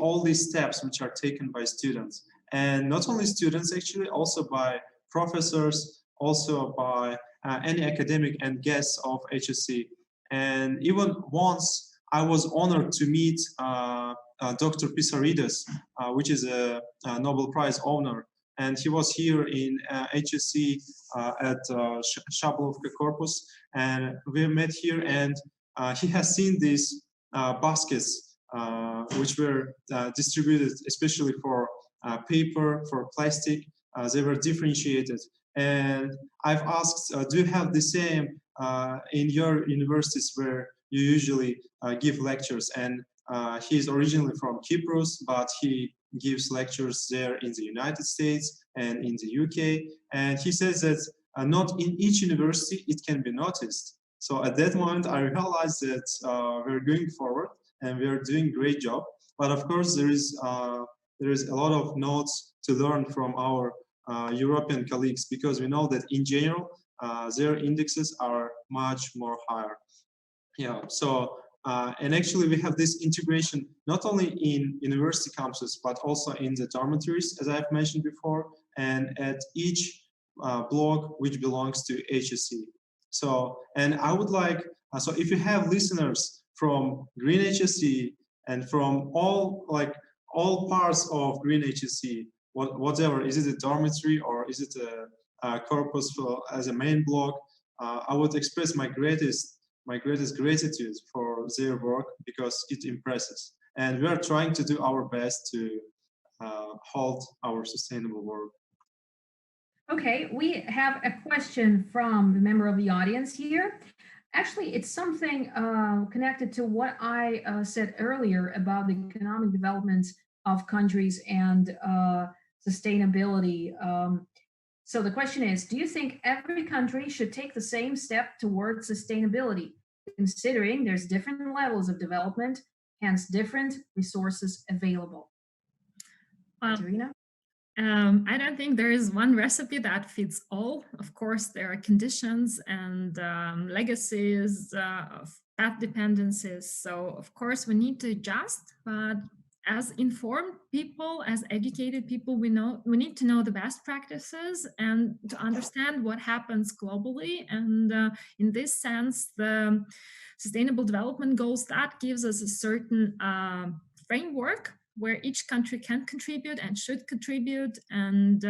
[SPEAKER 3] all these steps which are taken by students, and not only students, actually, also by professors, also by any academic and guests of HSE. And even once I was honored to meet Dr. Pisarides, which is a Nobel Prize owner, and he was here in HSE at Shabelovka Corpus, and we met here, and he has seen these baskets which were distributed especially for paper, for plastic. They were differentiated, and I've asked, do you have the same in your universities where you usually give lectures? And he's originally from Cyprus, but he gives lectures there in the United States and in the UK. And he says that not in each university it can be noticed. So at that moment, I realized that we're going forward and we're doing a great job. But of course, there is a lot of notes to learn from our European colleagues, because we know that in general, their indexes are much more higher. Yeah, so and actually we have this integration not only in university campuses, but also in the dormitories, as I've mentioned before, and at each block which belongs to HSE. So, and I would like, so if you have listeners from Green HSE and from all parts of Green HSE, whatever, is it a dormitory or is it a corpus as a main block, I would express my greatest gratitude for their work, because it impresses. And we are trying to do our best to hold our sustainable work.
[SPEAKER 1] Okay, we have a question from the member of the audience here. Actually, it's something connected to what I said earlier about the economic development of countries and sustainability. So the question is, do you think every country should take the same step towards sustainability, considering there's different levels of development, hence different resources available? Katerina?
[SPEAKER 2] I don't think there is one recipe that fits all. Of course, there are conditions and legacies of path dependencies. So, of course, we need to adjust. But as informed people, as educated people, we need to know the best practices and to understand what happens globally. And in this sense, the Sustainable Development Goals, that gives us a certain framework where each country can contribute and should contribute. And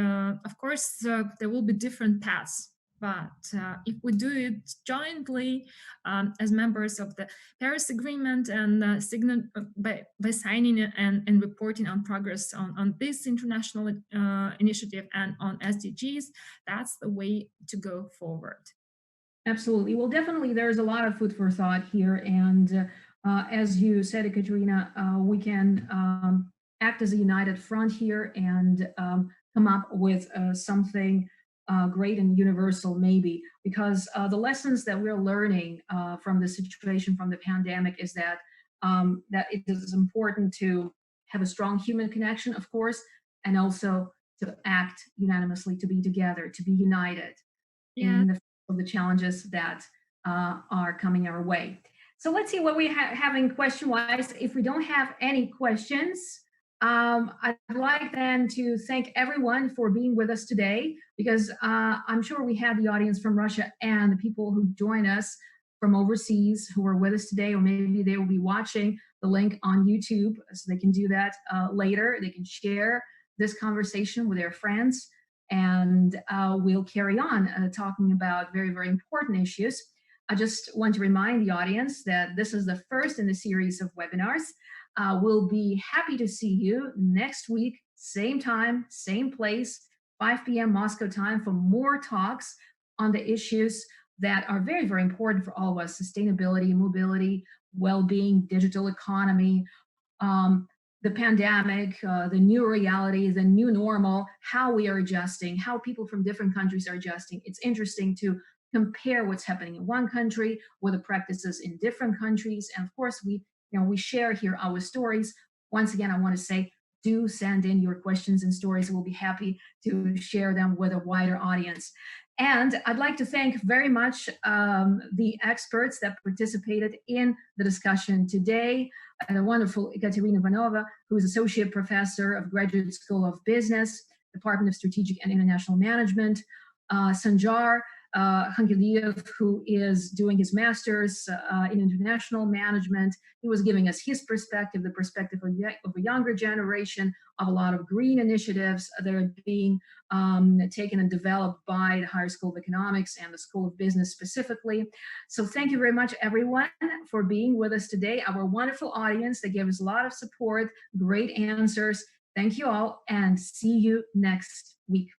[SPEAKER 2] of course, there will be different paths. But if we do it jointly as members of the Paris Agreement and by signing and reporting on progress on this international initiative and on SDGs, that's the way to go forward.
[SPEAKER 1] Absolutely. Well, definitely, there's a lot of food for thought here. And as you said, Katerina, we can act as a united front here and come up with something great and universal, maybe, because the lessons that we're learning from the situation, from the pandemic, is that it is important to have a strong human connection, of course, and also to act unanimously, to be together, to be united in the challenges that are coming our way. So let's see what we have having question-wise. If we don't have any questions, I'd like then to thank everyone for being with us today, because I'm sure we had the audience from Russia and the people who join us from overseas who are with us today, or maybe they will be watching the link on YouTube, so they can do that later. They can share this conversation with their friends. and we'll carry on talking about very, very important issues. I just want to remind the audience that this is the first in the series of webinars. We'll be happy to see you next week, same time, same place, 5 p.m. Moscow time, for more talks on the issues that are very, very important for all of us: sustainability, mobility, well-being, digital economy, the pandemic, the new reality, the new normal, how we are adjusting, how people from different countries are adjusting. It's interesting to compare what's happening in one country with the practices in different countries. And of course, we share here our stories. Once again, I want to say, do send in your questions and stories. We'll be happy to share them with a wider audience. And I'd like to thank very much the experts that participated in the discussion today. The wonderful Ekaterina Ivanova, who is Associate Professor of Graduate School of Business, Department of Strategic and International Management. Sanjar Hangeliev, who is doing his master's in international management. He was giving us his perspective, the perspective of a younger generation, of a lot of green initiatives that are being taken and developed by the Higher School of Economics and the School of Business specifically. So thank you very much, everyone, for being with us today. Our wonderful audience, they gave us a lot of support, great answers. Thank you all, and see you next week.